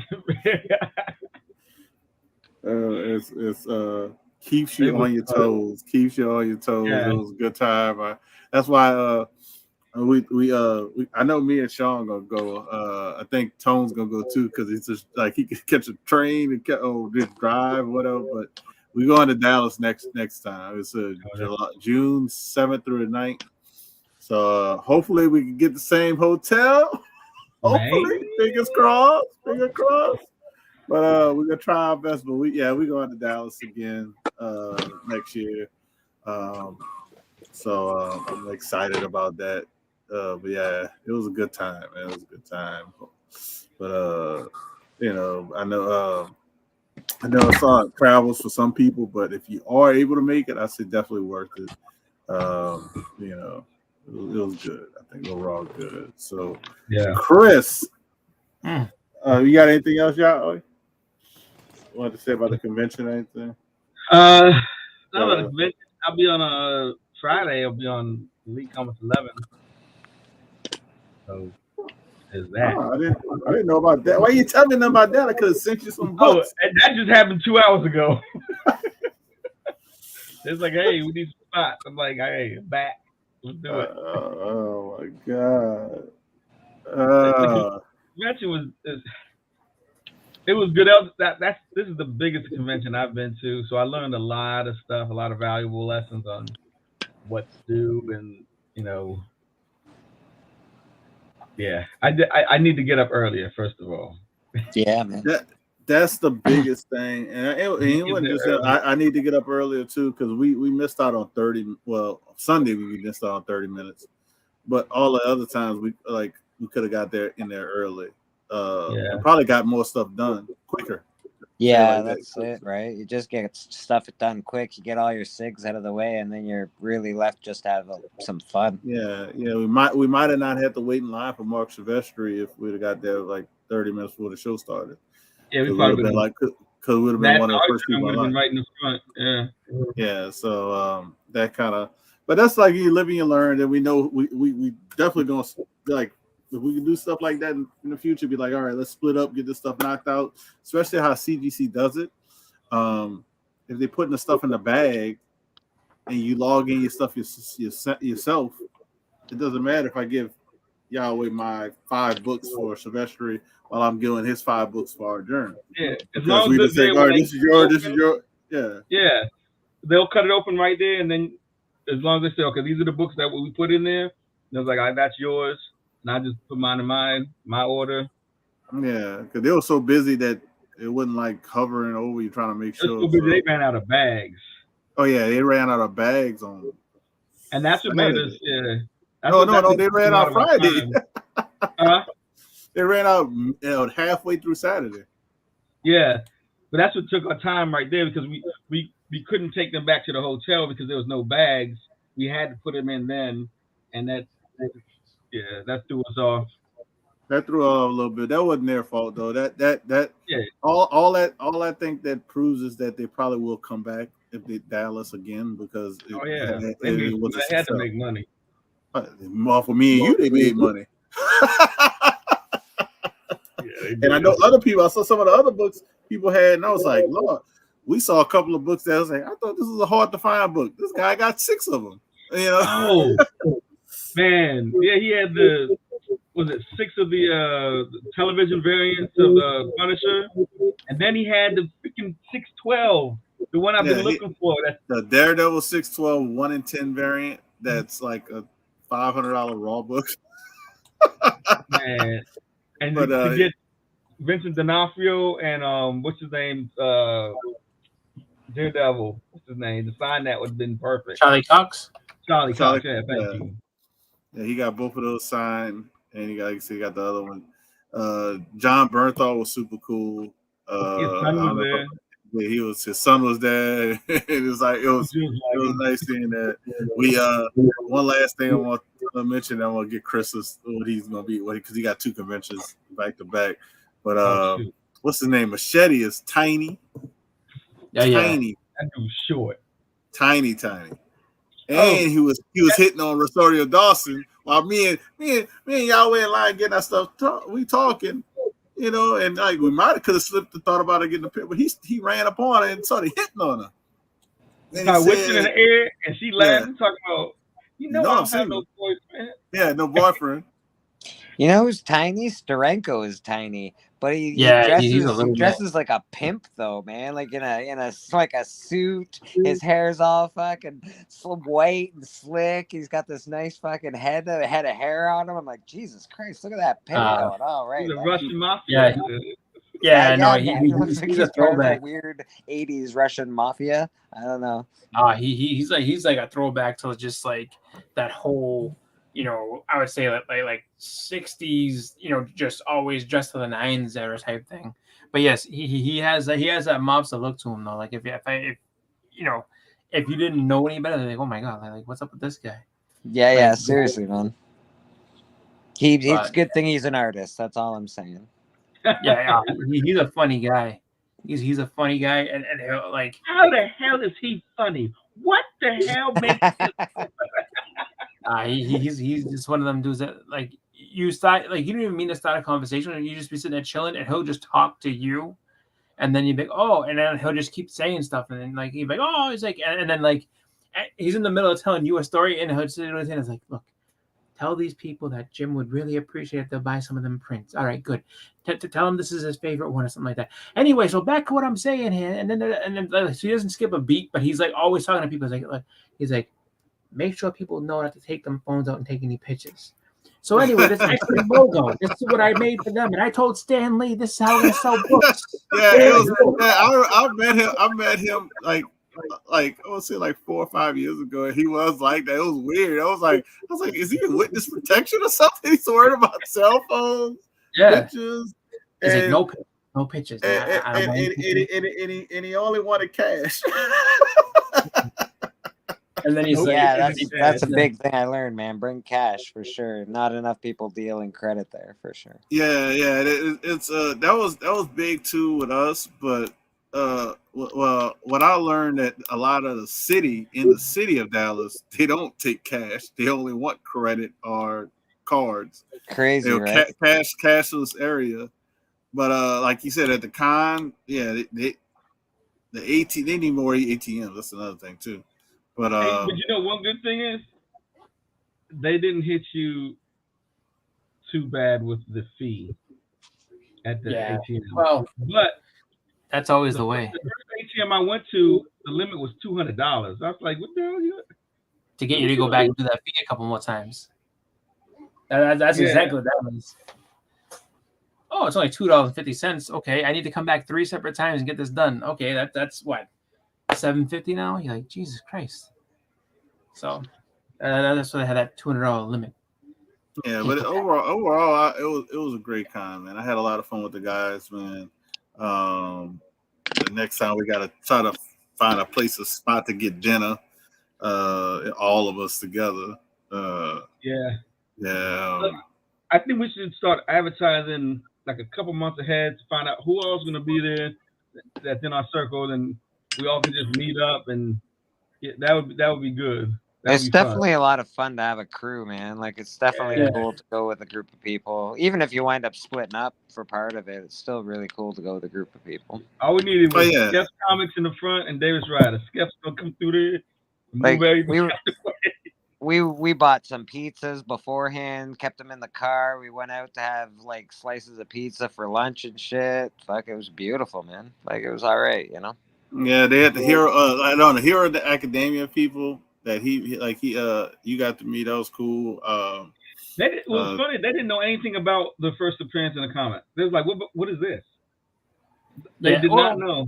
keeps you on your toes. Keeps you on your toes. Yeah. It was a good time. That's why we I know me and Sean gonna go. I think Tone's gonna go too because he's just like he could catch a train and just drive whatever. But we going to Dallas next time. It's June 7th through the 9th. So hopefully we can get the same hotel. Hopefully, fingers crossed. But we're gonna try our best. But we're going to Dallas again next year. So I'm excited about that. But yeah, it was a good time. Man. It was a good time. But I know it's on travels for some people, but if you are able to make it, I say definitely worth it. It was good. I think overall good. So yeah, Chris, you got anything else, y'all? Want to say about the convention or anything? Not about the convention. I'll be on Friday. I'll be on Elite Comics 11. So there's that. Oh, I didn't know about that. Why you tell me nothing about that? I could have sent you some books. Oh, and that just happened 2 hours ago. It's like, hey, we need some spots. I'm like, hey, I'm back. Let's do it. Oh my god. The convention it was good. This is the biggest convention I've been to, so I learned a lot of stuff, a lot of valuable lessons on what to do, and yeah, I need to get up earlier, first of all. Yeah, man. That's the biggest thing, and it wasn't just I need to get up earlier too because we missed out on 30. Well, Sunday we missed out on 30 minutes, but all the other times we could have got in there early. And probably got more stuff done quicker. Yeah, that's it, right? You just get stuff done quick. You get all your SIGs out of the way, and then you're really left just to have some fun. Yeah. We might have not had to wait in line for Mark Silvestri if we'd have got there 30 minutes before the show started. Yeah, we probably would have been because we would have been one of the first people right in the front. Yeah. Yeah. So that kind of, but that's like you live and you learn, and we know we definitely gonna if we can do stuff like that in the future, be like, all right, let's split up, get this stuff knocked out, especially how CGC does it. If they're putting the stuff in the bag and you log in your stuff yourself, it doesn't matter if I give Yahway my 5 books for Silvestri while I'm giving his 5 books for our journey. Yeah. As long as we just say, all right, this is your. Yeah. Yeah. They'll cut it open right there, and then as long as they say, okay, these are the books that we put in there, and I was like, that's yours. And I just put mine in my order. Yeah, because they were so busy that it wasn't hovering over you trying to make sure. So busy, they ran out of bags. Oh yeah, they ran out of bags on. And that's what made us. Yeah. No, they ran out Friday. They ran out halfway through Saturday. Yeah, but that's what took our time right there because we couldn't take them back to the hotel because there was no bags. We had to put them in then, and that threw us off. That threw off a little bit. That wasn't their fault though. All I think that proves is that they probably will come back if they Dallas again because they had to make money. More for me and you, they made money. And I know other people. I saw some of the other books people had, and I was like, Lord, we saw a couple of books that I was like, I thought this was a hard to find book. This guy got 6 of them. Oh man, yeah, he had was it 6 of the television variants of Punisher, and then he had the freaking 612, the one I've been looking for. That's the Daredevil 612 1 in 10 variant. That's like a $500 raw book. Man, and to get Vincent D'Onofrio and what's his name, Daredevil, what's his name? To sign that would have been perfect. Charlie Cox. Yeah, thank you. Yeah, he got both of those signed, and he got the other one. John Bernthal was super cool. His son was there. Yeah, his son was there. It was nice seeing that. We one last thing I want to mention. I want to get Chris what he's gonna be because he got 2 conventions back to back. But what's his name? Machete is tiny. Tiny. That dude's short. Tiny. And he was hitting on Rosario Dawson while me and Yahway in line getting that stuff. We talking, you know, and like we might have could have slipped and thought about it getting a pit, but he ran up on her and started hitting on her. And he whipping in the air, and she laughing, talking about, I don't have no boyfriend. Yeah, no boyfriend. You know who's tiny? Starenko is tiny, but he dresses like a pimp though, man. Like in a suit. His hair's all fucking white and slick. He's got this nice fucking head of hair on him. I'm like, Jesus Christ, look at that pimp going. All right, he's a Russian mafia. He's a throwback. Weird 80s Russian mafia. I don't know. He's like a throwback to just like that whole, you know, I would say like 60s, you know, just always dressed to the nines era type thing. But yes, he has that mobster look to him though. Like if you know, if you didn't know any better, like, oh my god, like what's up with this guy? Yeah, seriously, man. It's a good thing he's an artist. That's all I'm saying. Yeah, he's a funny guy. He's a funny guy, and he'll, like, how the hell is he funny? What the hell makes he's just one of them dudes that like you don't even mean to start a conversation, and you just be sitting there chilling, and he'll just talk to you, and then you'd be like, oh, and then he'll just keep saying stuff, and then like he'd be like, oh, he's like, and then like he's in the middle of telling you a story, and he'll just sit with him, it's like, look, tell these people that Jim would really appreciate if they'll buy some of them prints. All right, good. Tell him this is his favorite one or something like that. Anyway, so back to what I'm saying here, and then so he doesn't skip a beat, but he's like always talking to people. He's like, make sure people know not to take them phones out and take any pictures. So anyway, this actually logo. This is what I made for them, and I told Stan Lee this is how we sell books. I met him like I would say like 4 or 5 years ago, and he was like that. It was weird. I was like, is he in witness protection or something? He's worried about cell phones, pictures. He's like, no pictures. And he only wanted cash. And then he's like, that's a big thing I learned, man. Bring cash for sure. Not enough people dealing credit there for sure. Yeah. It's that was big too with us, but. Well, what I learned that a lot of in the city of Dallas, they don't take cash. They only want credit or cards. Crazy, right? Cashless area. But like you said, at the con, they need more ATMs. That's another thing too. But but you know, one good thing is they didn't hit you too bad with the fee at the ATM. Well, but that's always the way. The first ATM I went to, the limit was $200. I was like, what the hell you? To get you to go back and do that fee a couple more times. That's exactly what that means. Oh, it's only $2.50. Okay, I need to come back 3 separate times and get this done. Okay, that's what, $7.50 now? You're like, Jesus Christ. So that's why they had that $200 limit. Yeah, but overall, it was a great con, man. I had a lot of fun with the guys, man. The next time we gotta try to find a spot to get dinner, all of us together. I think we should start advertising like a couple months ahead to find out who else is gonna be there that's in our circle, and we all can just meet up, and that would be good. It's definitely a lot of fun to have a crew, man. Like, it's definitely cool to go with a group of people. Even if you wind up splitting up for part of it, it's still really cool to go with a group of people. All we needed was Skep's Comics in the front and Davis Ryder. Skep's gonna come through there. We bought some pizzas beforehand, kept them in the car. We went out to have like slices of pizza for lunch and shit. Fuck, it was beautiful, man. Like, it was all right, you know. Yeah, they had the hero. The hero of the academia people. That you got to meet. That was cool. It was funny. They didn't know anything about the first appearance in the comic. They was like, "What is this?" They did not know.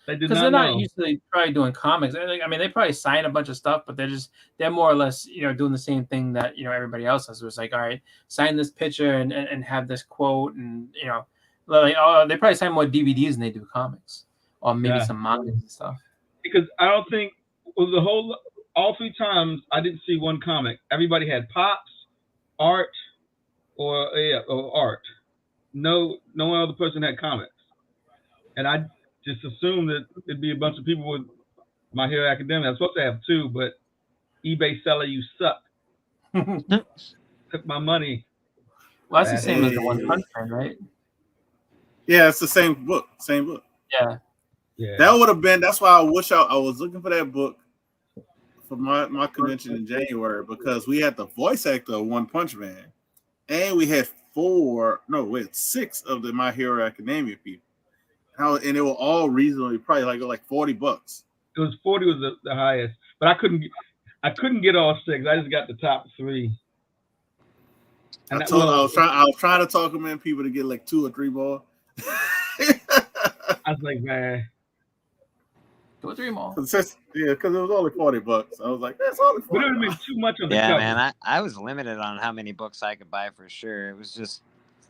They did not know. Because they're not usually probably doing comics. I mean, they probably sign a bunch of stuff, but they're more or less, you know, doing the same thing that, you know, everybody else does. So it's like, all right, sign this picture and have this quote, and, you know, like, they probably sign more DVDs than they do comics, or maybe some mangas and stuff. Because I don't think all 3 times I didn't see one comic. Everybody had pops, art, or art. No other person had comics. and I just assumed that it'd be a bunch of people with My Hero Academia. I was supposed to have 2, but eBay seller, you suck. Took my money. Well, that's the same as the One Punch Man, right? Yeah, it's the same book. Yeah. That would have been. That's why I wish I was looking for that book for my convention in January, because we had the voice actor of One Punch Man, and we had 6 of the My Hero Academia people. And they were all reasonably probably like $40. It was 40 was the highest, but I couldn't get all 6. I just got the top 3. And I was trying to talk them in people to get like 2 or 3 more. I was like, man, 2 or 3 more. Because it was only $40. I was like, that's only $40. But it would have been too much on the cover. Yeah, man, I was limited on how many books I could buy for sure. It was just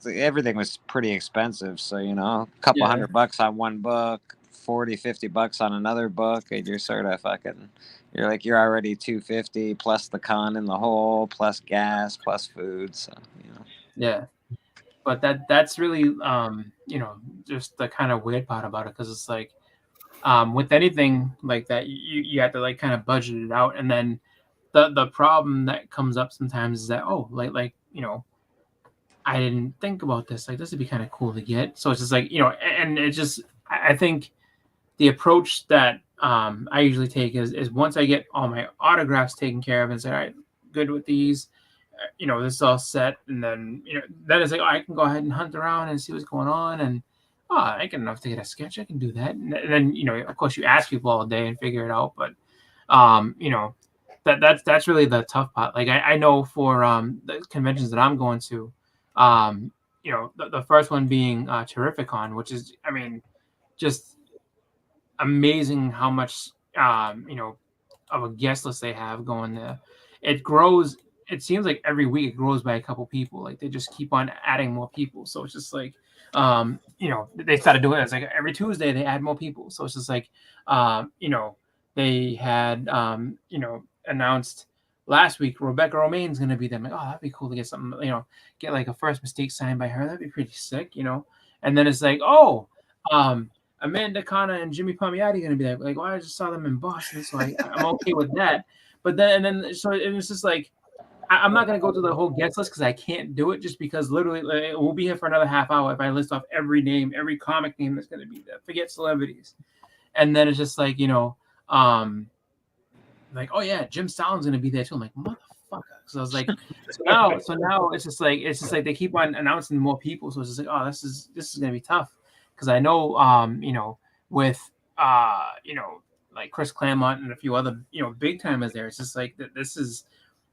everything was pretty expensive. So, a couple $100 on one book, $40-$50 on another book, and you're sort of you're already $250 plus the con in the hole, plus gas, plus food. So, Yeah. But that's really, just the kind of weird part about it, because it's like, with anything like that, you have to like kind of budget it out, and then the problem that comes up sometimes is that I didn't think about this. Like, this would be kind of cool to get. So it's just like, and it just, I think the approach that I usually take is once I get all my autographs taken care of and say, all right, good with these, this is all set. And then, then it's like, I can go ahead and hunt around and see what's going on. And, I get enough to get a sketch. I can do that. And then, of course you ask people all day and figure it out. But, that's really the tough part. Like I know for the conventions that I'm going to, the first one being Terrificon, which is, just amazing how much, of a guest list they have going there. It grows. It seems like every week it grows by a couple people. Like they just keep on adding more people. So it's just like, they started doing it. It's like every Tuesday they add more people. So it's just like, they had, announced last week Rebecca Romaine's going to be there. I'm like, oh, that'd be cool to get something, get like a First Mistake signed by her. That'd be pretty sick, And then it's like, oh, Amanda Kana and Jimmy Palmiotti going to be there. Like, well, I just saw them in Boston, so I'm okay with that. But then so it's just like, I'm not going to go through the whole guest list because I can't do it, just because literally we'll be here for another half hour if I list off every name, every comic name that's going to be there. Forget celebrities. And then it's just like, like, oh yeah, Jim Stalin's going to be there too. I'm like, motherfucker. So I was like, so now it's just like they keep on announcing more people. So it's just like, oh, this is going to be tough. Because I know, with, like Chris Claremont and a few other, big timers there, it's just like this is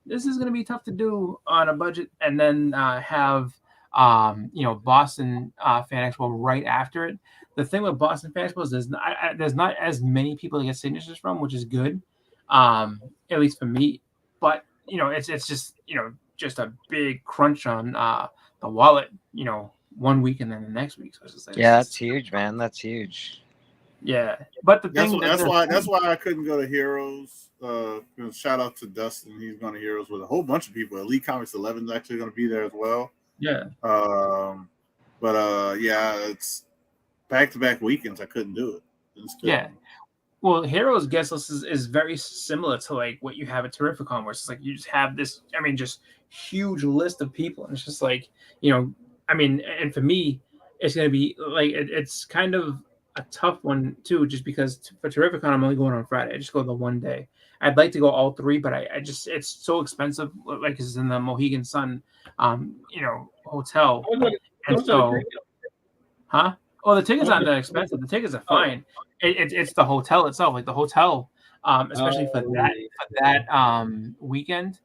going to be tough to do on a budget, and then have Boston Fan Expo right after it. The thing with Boston Fan Expo is there's not as many people to get signatures from, which is good, at least for me. But it's just just a big crunch on the wallet, 1 week and then the next week. So it's just like, that's huge, man. That's huge. Yeah, but that's why I couldn't go to Heroes. Shout out to Dustin. He's going to Heroes with a whole bunch of people. Elite Comics 11 is actually going to be there as well. Yeah. It's back-to-back weekends. I couldn't do it. Yeah. Well, Heroes guest list is very similar to like what you have at Terrificon, where it's like you just have this, just huge list of people, and it's just like, and for me, it's going to be like it's kind of a tough one too, just because for Terrificon I'm only going on Friday. I just go the one day. I'd like to go all 3, but I just, it's so expensive. Like it's in the Mohegan Sun, hotel, and so, huh? Oh, the tickets aren't that expensive. The tickets are fine. It's the hotel itself, like the hotel, especially for that weekend.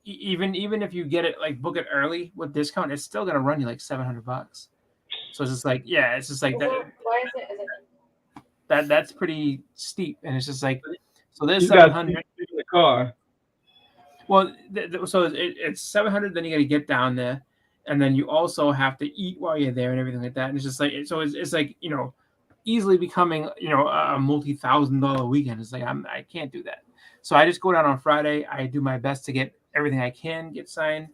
Even if you get it, like book it early with discount, it's still gonna run you like $700. So it's just like, it's just like that. Why is it? That's pretty steep, and it's just like, so there's 700 in the car. Well, so it's 700. Then you got to get down there, and then you also have to eat while you're there and everything like that. And it's just like, so it's like, easily becoming a multi-$1,000 weekend. It's like I can't do that. So I just go down on Friday. I do my best to get everything I can get signed,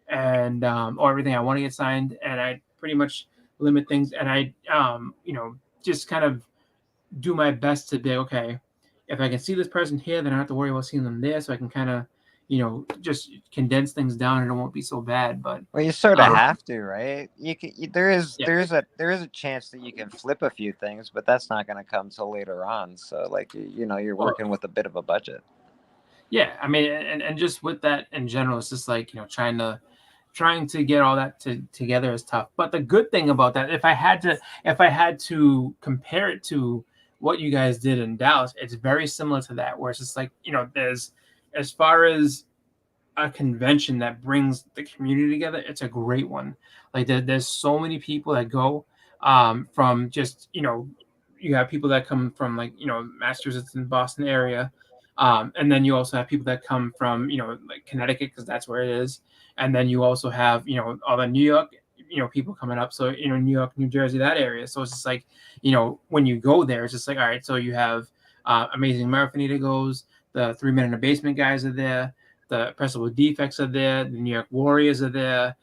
and or everything I want to get signed, and I pretty much limit things, and I just kind of do my best to be okay. If I can see this person here, then I don't have to worry about seeing them there, so I can kind of just condense things down and it won't be so bad. But well, you sort of have to, right? There is a chance that you can flip a few things, but that's not going to come till later on. So like you're working with a bit of a budget. Yeah, I mean, and just with that in general, it's just like trying to get all that together is tough. But the good thing about that, if I had to compare it to what you guys did in Dallas, it's very similar to that, where it's just like there's, as far as a convention that brings the community together, it's a great one. Like there's so many people that go from just you have people that come from like Massachusetts and Boston area, and then you also have people that come from like Connecticut, because that's where it is, and then you also have all the New York people coming up, so New York, New Jersey, that area. So it's just like when you go there, it's just like, all right, so you have Amazing Marathonita goes, the 3 Men in the Basement guys are there, the Principal Defects are there, the New York Warriors are there,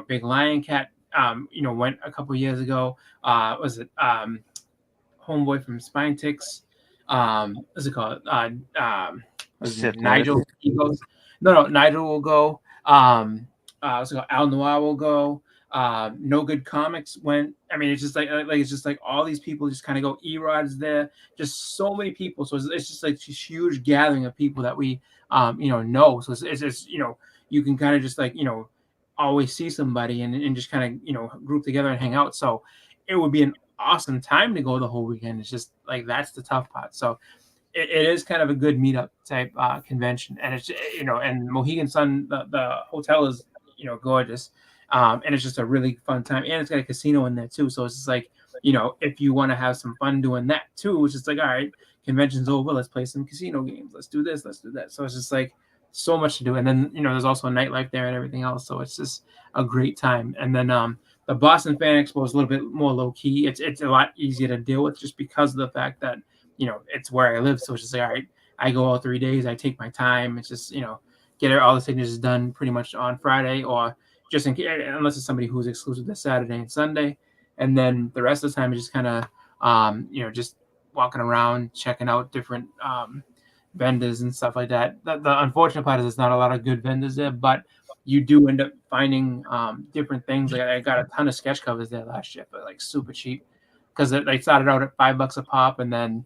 Big Lion Cat went a couple years ago, was it homeboy from Spine Ticks, what's it called, Nigel, he goes, no, Nigel will go, what's it called, Al Noir will go, No Good Comics went. I mean, it's just like it's just like all these people just kind of go. Erod's there, just so many people. So it's just like this huge gathering of people that we know. So it's just you can kind of just like always see somebody and just kind of group together and hang out. So it would be an awesome time to go the whole weekend. It's just like that's the tough part. So it is kind of a good meetup type convention, and it's and Mohegan Sun, the hotel is gorgeous. And it's just a really fun time, and it's got a casino in there too. So it's just like, if you want to have some fun doing that too, it's just like, all right, convention's over, let's play some casino games, let's do this, let's do that. So it's just like so much to do, and then there's also a nightlife there and everything else. So it's just a great time. And then the Boston Fan Expo is a little bit more low key. It's a lot easier to deal with just because of the fact that it's where I live. So it's just like, all right, I go all 3 days, I take my time. It's just get all the signatures done pretty much on Friday, or just in case, unless it's somebody who's exclusive to Saturday and Sunday, and then the rest of the time is just kind of just walking around, checking out different vendors and stuff like that. The unfortunate part is there's not a lot of good vendors there, but you do end up finding different things. Like I got a ton of sketch covers there last year, but like super cheap, because they started out at $5 a pop, and then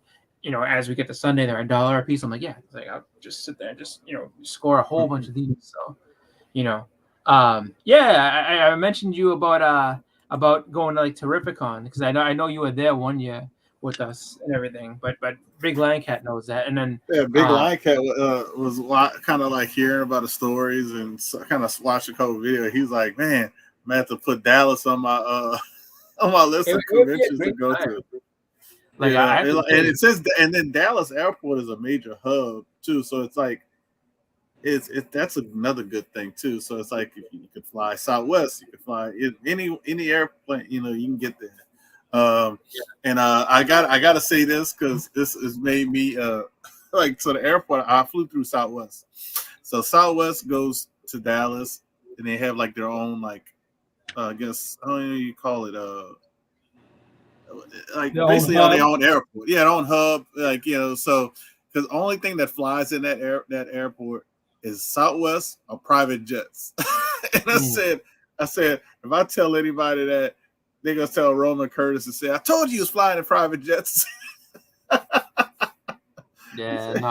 as we get to Sunday, they're $1 a piece. I'm like, yeah, it's like I'll just sit there and just score a whole bunch of these. So I mentioned you about going to like Terrificon, because I know you were there one year with us and everything, but Big Lion Cat knows that. And then Big Lion Cat was kind of like hearing about the stories and kind of watching a couple videos. He's like, man, I'm gonna have to put Dallas on my list of conventions to go to. Like and then Dallas Airport is a major hub too, so it's like that's another good thing too. So it's like if you could fly Southwest, you could fly any airplane, you can get there. And I gotta say this, because this has made me like, so the airport, I flew through Southwest. So Southwest goes to Dallas, and they have like their own like I guess how do you call it like basically on their own airport. Yeah, their own hub, like so because the only thing that flies in that airport is Southwest or private jets. And I said, if I tell anybody that, they're gonna tell Roman Curtis and say, I told you he was flying in private jets. Yeah, no,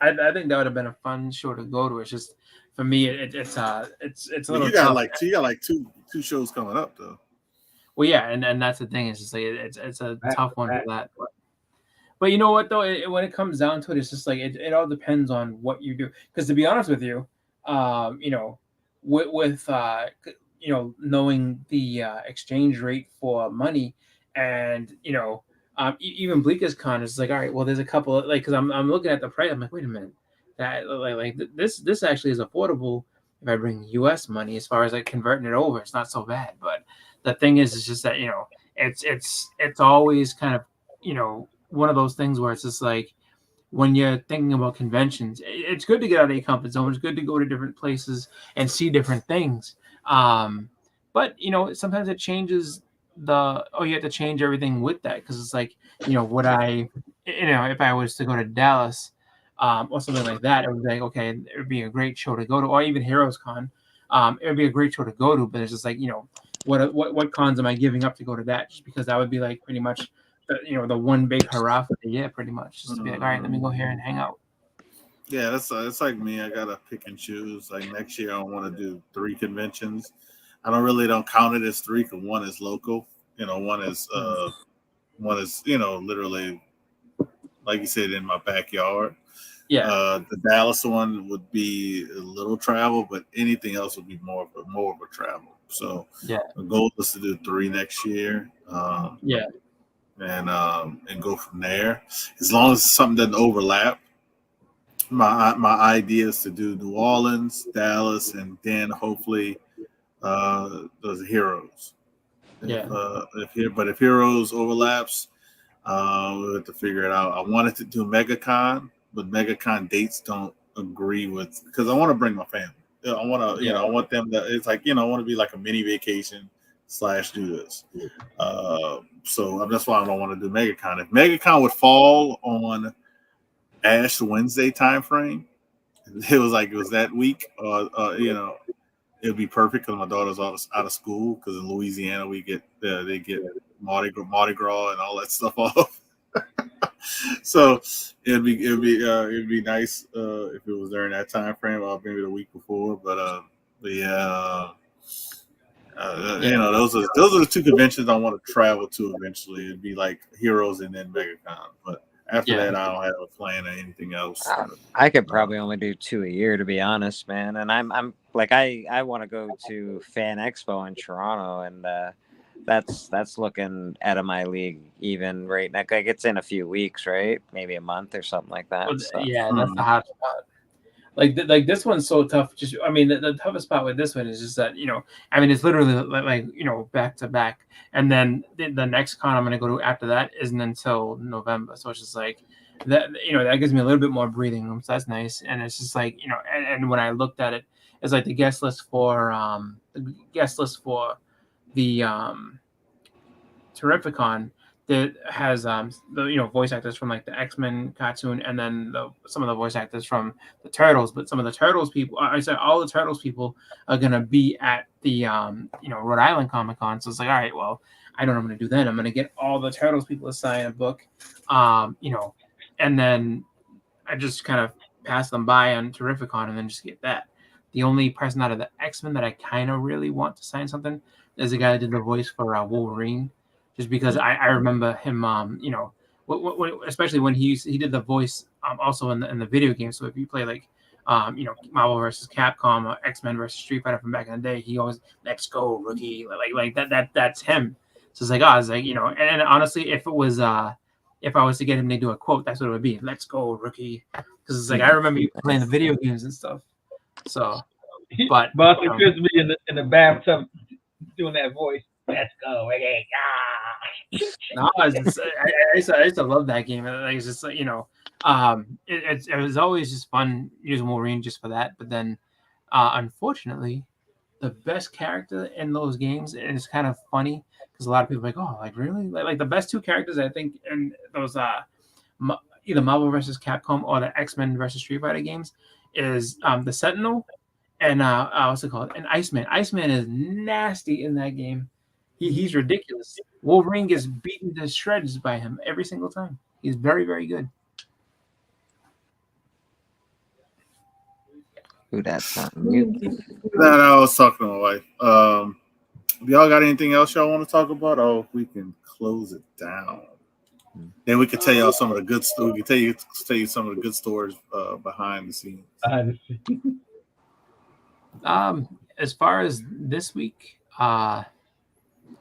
I think that would have been a fun show to go to. It's just for me, it's a little. You got like two shows coming up though. Well, yeah, and that's the thing. It's just like it's a tough one for that. But you know what though, when it comes down to it, it's just like it all depends on what you do. Because to be honest with you, with knowing the exchange rate for money, and even Bleakers Con is like, all right, well, there's a couple of, like, because I'm looking at the price, I'm like, wait a minute, that like this actually is affordable if I bring U.S. money. As far as like converting it over, it's not so bad. But the thing is, it's just that it's always kind of one of those things where it's just like, when you're thinking about conventions, it's good to get out of your comfort zone. It's good to go to different places and see different things. But But sometimes it changes you have to change everything with that, because it's like, would I, if I was to go to Dallas, or something like that, it would be like, okay, it would be a great show to go to, or even Heroes Con, it would be a great show to go to. But it's just like, what cons am I giving up to go to that? Just because that would be like pretty much the one big hurrah for the year, pretty much, just to be like, all right, let me go here and hang out. Yeah, it's like me. I gotta pick and choose. Like next year, I want to do 3 conventions. I don't count it as 3 because one is local. One is literally, like you said, in my backyard. Yeah. The Dallas one would be a little travel, but anything else would be more of a travel. So yeah, the goal is to do 3 next year. Yeah. And go from there. As long as something doesn't overlap. My idea is to do New Orleans, Dallas, and then hopefully those Heroes. If Heroes overlaps, we'll have to figure it out. I wanted to do MegaCon, but MegaCon dates don't agree with, because I want to bring my family. I want to, I want them to. It's like, I want to be like a mini vacation / do this. So that's why I don't want to do MegaCon. If MegaCon would fall on Ash Wednesday time frame, it was that week, it'd be perfect because my daughter's out of school, because in Louisiana they get Mardi Gras and all that stuff off. So it'd be nice if it was during that time frame, or maybe the week before. But yeah. Those are the 2 conventions I want to travel to eventually. It'd be like Heroes and then MegaCon. But after that, I don't have a plan or anything else. I could probably only do 2 a year, to be honest, man. And I'm like, I want to go to Fan Expo in Toronto, and that's looking out of my league even right now. Like, it's in a few weeks, right? Maybe a month or something like that. Well, so. Yeah, that's the hot spot. Like this one's so tough. Just, I mean, the toughest spot with this one is just that, it's literally like back to back, and then the next con I'm going to go to after that isn't until November. So it's just like that, that gives me a little bit more breathing room. So that's nice. And it's just like, and when I looked at it, it's like the guest list for the Terrificon that has the voice actors from like the X-Men cartoon, and then some of the voice actors from the Turtles. But some of the Turtles people, I said all the Turtles people are gonna be at the Rhode Island Comic Con. So it's like, all right, well, I know what I'm gonna do then. I'm gonna get all the Turtles people to sign a book, and then I just kind of pass them by on Terrificon and then just get that. The only person out of the X-Men that I kind of really want to sign something is the guy that did the voice for Wolverine. Just because I remember him, especially when he did the voice also in the video game. So if you play like, Marvel versus Capcom or X-Men versus Street Fighter from back in the day, he always, let's go rookie, like that's him. So it's like, I was like, and honestly, if I was to get him to do a quote, that's what it would be. Let's go rookie, because it's like I remember you playing the video games and stuff. So, but Boston Chris be in the bathtub doing that voice. Let's go, Ricky. No, I used to love that game. It's just like, it was always just fun using Wolverine just for that. But then, unfortunately, the best character in those games, and it's kind of funny because a lot of people are like, oh, like really? Like the best 2 characters I think in those either Marvel versus Capcom or the X-Men versus Street Fighter games is the Sentinel and what's it called? And Iceman. Iceman is nasty in that game. He's ridiculous. Wolverine gets beaten to shreds by him every single time. He's very, very good. Ooh, that's not mute. No, I was talking to my wife. Y'all got anything else y'all want to talk about? Oh, we can close it down. Then we can tell y'all some of the good stories. We can tell you some of the good stories behind the scenes. As far as this week,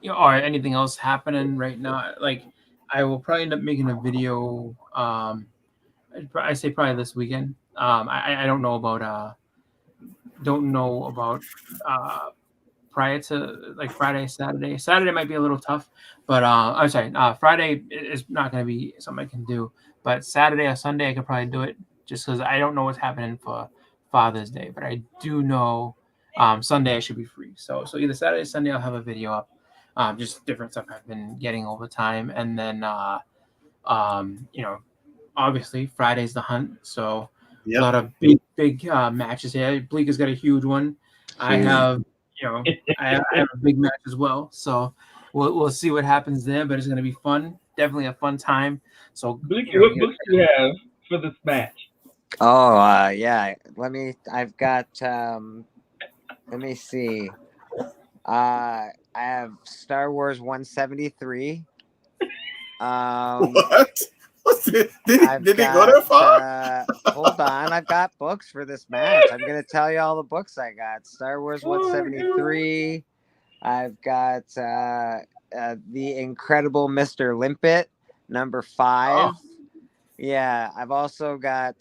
or anything else happening right now, like I will probably end up making a video. I say probably this weekend. I don't know about prior to like Friday, Saturday. Saturday might be a little tough, but I'm sorry. Friday is not going to be something I can do, but Saturday or Sunday I could probably do it, just because I don't know what's happening for Father's Day, but I do know Sunday I should be free. So either Saturday or Sunday I'll have a video up. Just different stuff I've been getting all the time. And then, obviously Friday's the hunt. So a lot of big matches here. Bleak has got a huge one. I have, I have a big match as well. So we'll see what happens there, but it's going to be fun. Definitely a fun time. So Bleak, what books do you have for this match? Oh, yeah. I've got, let me see. I have Star Wars 173. What? Did he go that far? Hold on. I've got books for this match. I'm going to tell you all the books I got. Star Wars 173. I've got The Incredible Mr. Limpet, number 5. Oh. Yeah, I've also got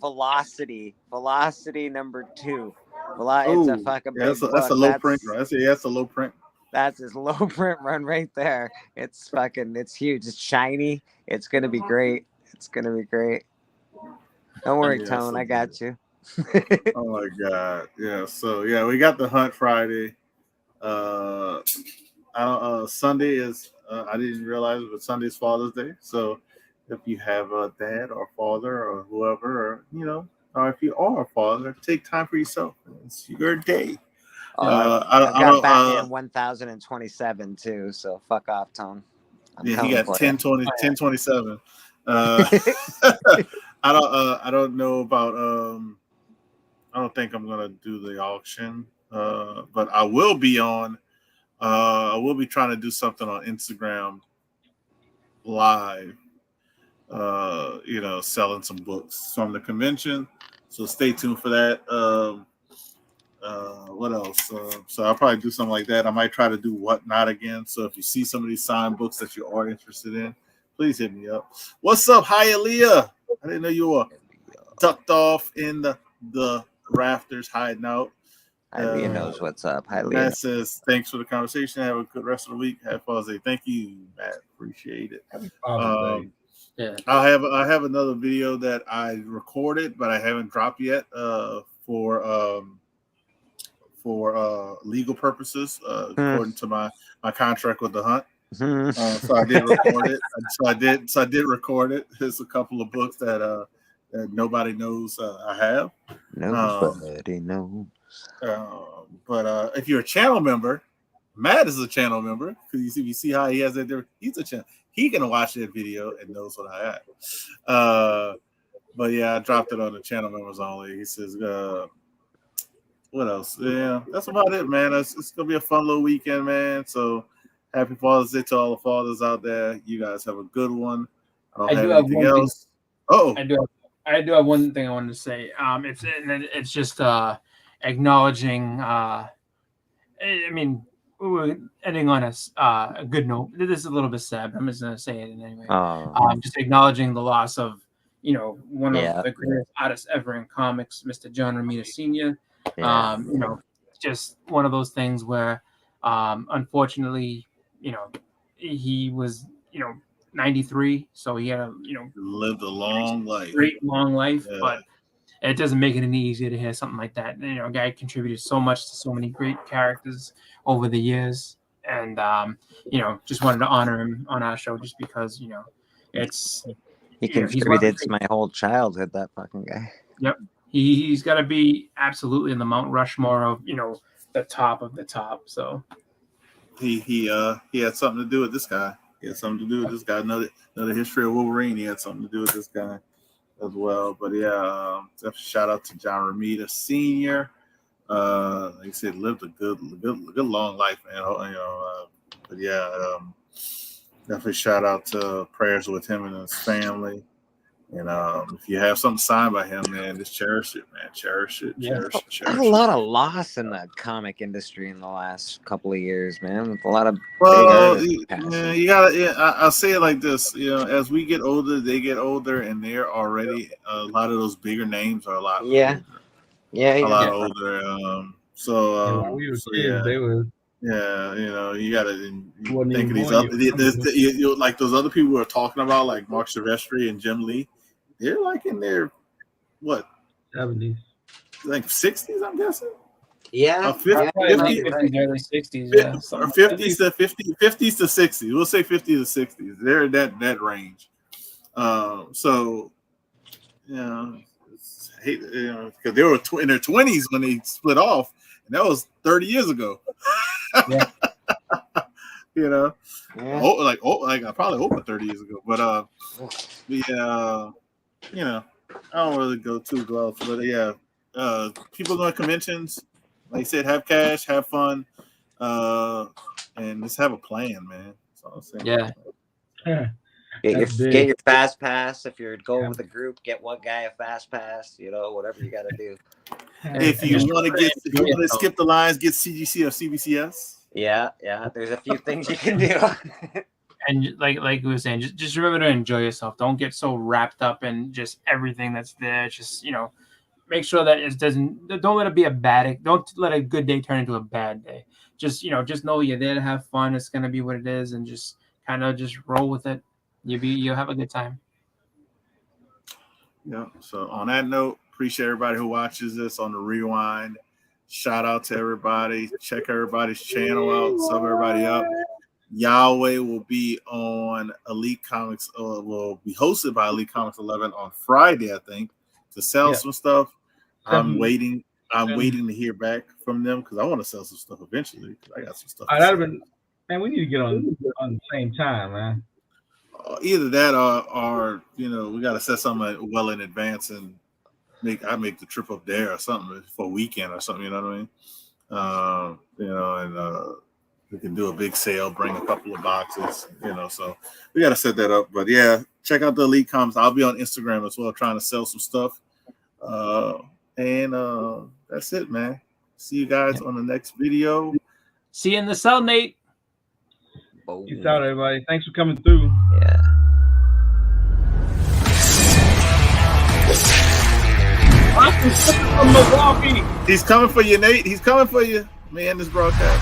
Velocity number 2. It's a fucking big book. That's a low print, right? That's a low print. That's his low print run right there. It's huge. It's shiny. It's gonna be great. Don't worry, Tone. I got you. Oh my God. Yeah. So yeah, we got the hunt Friday. Sunday is I didn't realize it, but Sunday's Father's Day. So if you have a dad or father or whoever, or if you are a father, take time for yourself. It's your day. I've got Batman 1027 too, so fuck off, Tone. He got 1027. I don't know about I don't think I'm gonna do the auction, but I will be trying to do something on Instagram live, selling some books from the convention. So stay tuned for that. What else? So I'll probably do something like that. I might try to do Whatnot again. So if you see some of these signed books that you are interested in, please hit me up. What's up? Hi, Aaliyah. I didn't know you were tucked off in the rafters hiding out. Aaliyah knows what's up. Hi, Aaliyah. Matt says, thanks for the conversation. Have a good rest of the week. Have Father's Day. Thank you, Matt. Appreciate it. Yeah. I have another video that I recorded, but I haven't dropped yet for legal purposes, according to my contract with the hunt. So I did record it. So I did record it. There's a couple of books that nobody knows I have. Nobody knows. But if you're a channel member, Matt is a channel member because you see how he has that there. He's a channel. He can watch that video and knows what I have. But yeah, I dropped it on the channel members only. He says, what else? Yeah, that's about it, man. It's gonna be a fun little weekend, man. So happy Father's Day to all the fathers out there. You guys have a good one. I don't have anything else. I do have one thing I wanted to say. It's just acknowledging. I mean, we were ending on a good note. This is a little bit sad, but I'm just gonna say it anyway. Just acknowledging the loss of one of the greatest artists ever in comics, Mr. John Romita Sr. Just one of those things where, unfortunately, he was, 93, so he had lived a long life, great long life, but it doesn't make it any easier to hear something like that. A guy contributed so much to so many great characters over the years, and just wanted to honor him on our show just because he contributed to my whole childhood. That fucking guy. Yep. He's got to be absolutely in the Mount Rushmore of the top of the top. So he had something to do with this guy. Know the history of Wolverine. He had something to do with this guy as well. But yeah, shout out to John Romita Sr. Like I said, lived a good long life, man. But yeah, definitely shout out to prayers with him and his family. And if you have something signed by him, man, just cherish it, man. Cherish it. There's a lot of loss in the comic industry in the last couple of years, man. With a lot of you gotta. I'll say it like this: as we get older, they get older, and they're already a lot of those bigger names are a lot. Older. A lot older. When we were kids, they were. Yeah, you gotta think of these other, like those other people we were talking about, like Mark Silvestri and Jim Lee. They're like in their 70s, like 60s, I'm guessing. Yeah, 50, early 60s, yeah. Or 50s to 50s to 60s. We'll say 50 to 60s. They're in that range. So because they were in their 20s when they split off, and that was 30 years ago. Yeah. Yeah. Probably over 30 years ago. But I don't really go too well. But people doing conventions, like I said, have cash, have fun, and just have a plan, man. That's all I'm saying. Yeah. Get your fast pass. If you're going with a group, get one guy a fast pass. Whatever you got to do. If you want to skip the lines, get CGC or CBCS. Yeah. There's a few things you can do. And like we were saying, just remember to enjoy yourself. Don't get so wrapped up in just everything that's there. Just make sure that it doesn't. Don't let it be a bad. Don't let a good day turn into a bad day. Just know you're there to have fun. It's gonna be what it is, and just kind of just roll with it. You'll have a good time. Yeah. So on that note, appreciate everybody who watches this on the rewind. Shout out to everybody. Check everybody's channel out. Sub everybody up. Yahway will be on Elite Comics. Will be hosted by Elite Comics 11 on Friday, I think, to sell some stuff. I'm waiting to hear back from them because I want to sell some stuff eventually. I got some stuff. Man, we need to get on the same time, man. Either that or we got to set something well in advance and make the trip up there or something for a weekend or something. You know what I mean? And we can do a big sale, bring a couple of boxes. So we got to set that up. But yeah, check out the Elite Comics. I'll be on Instagram as well, trying to sell some stuff. And that's it, man. See you guys on the next video. See you in the cell, Nate. Peace out, everybody. Thanks for coming through. Yeah. He's coming for you, Nate. He's coming for you. Me and this broadcast.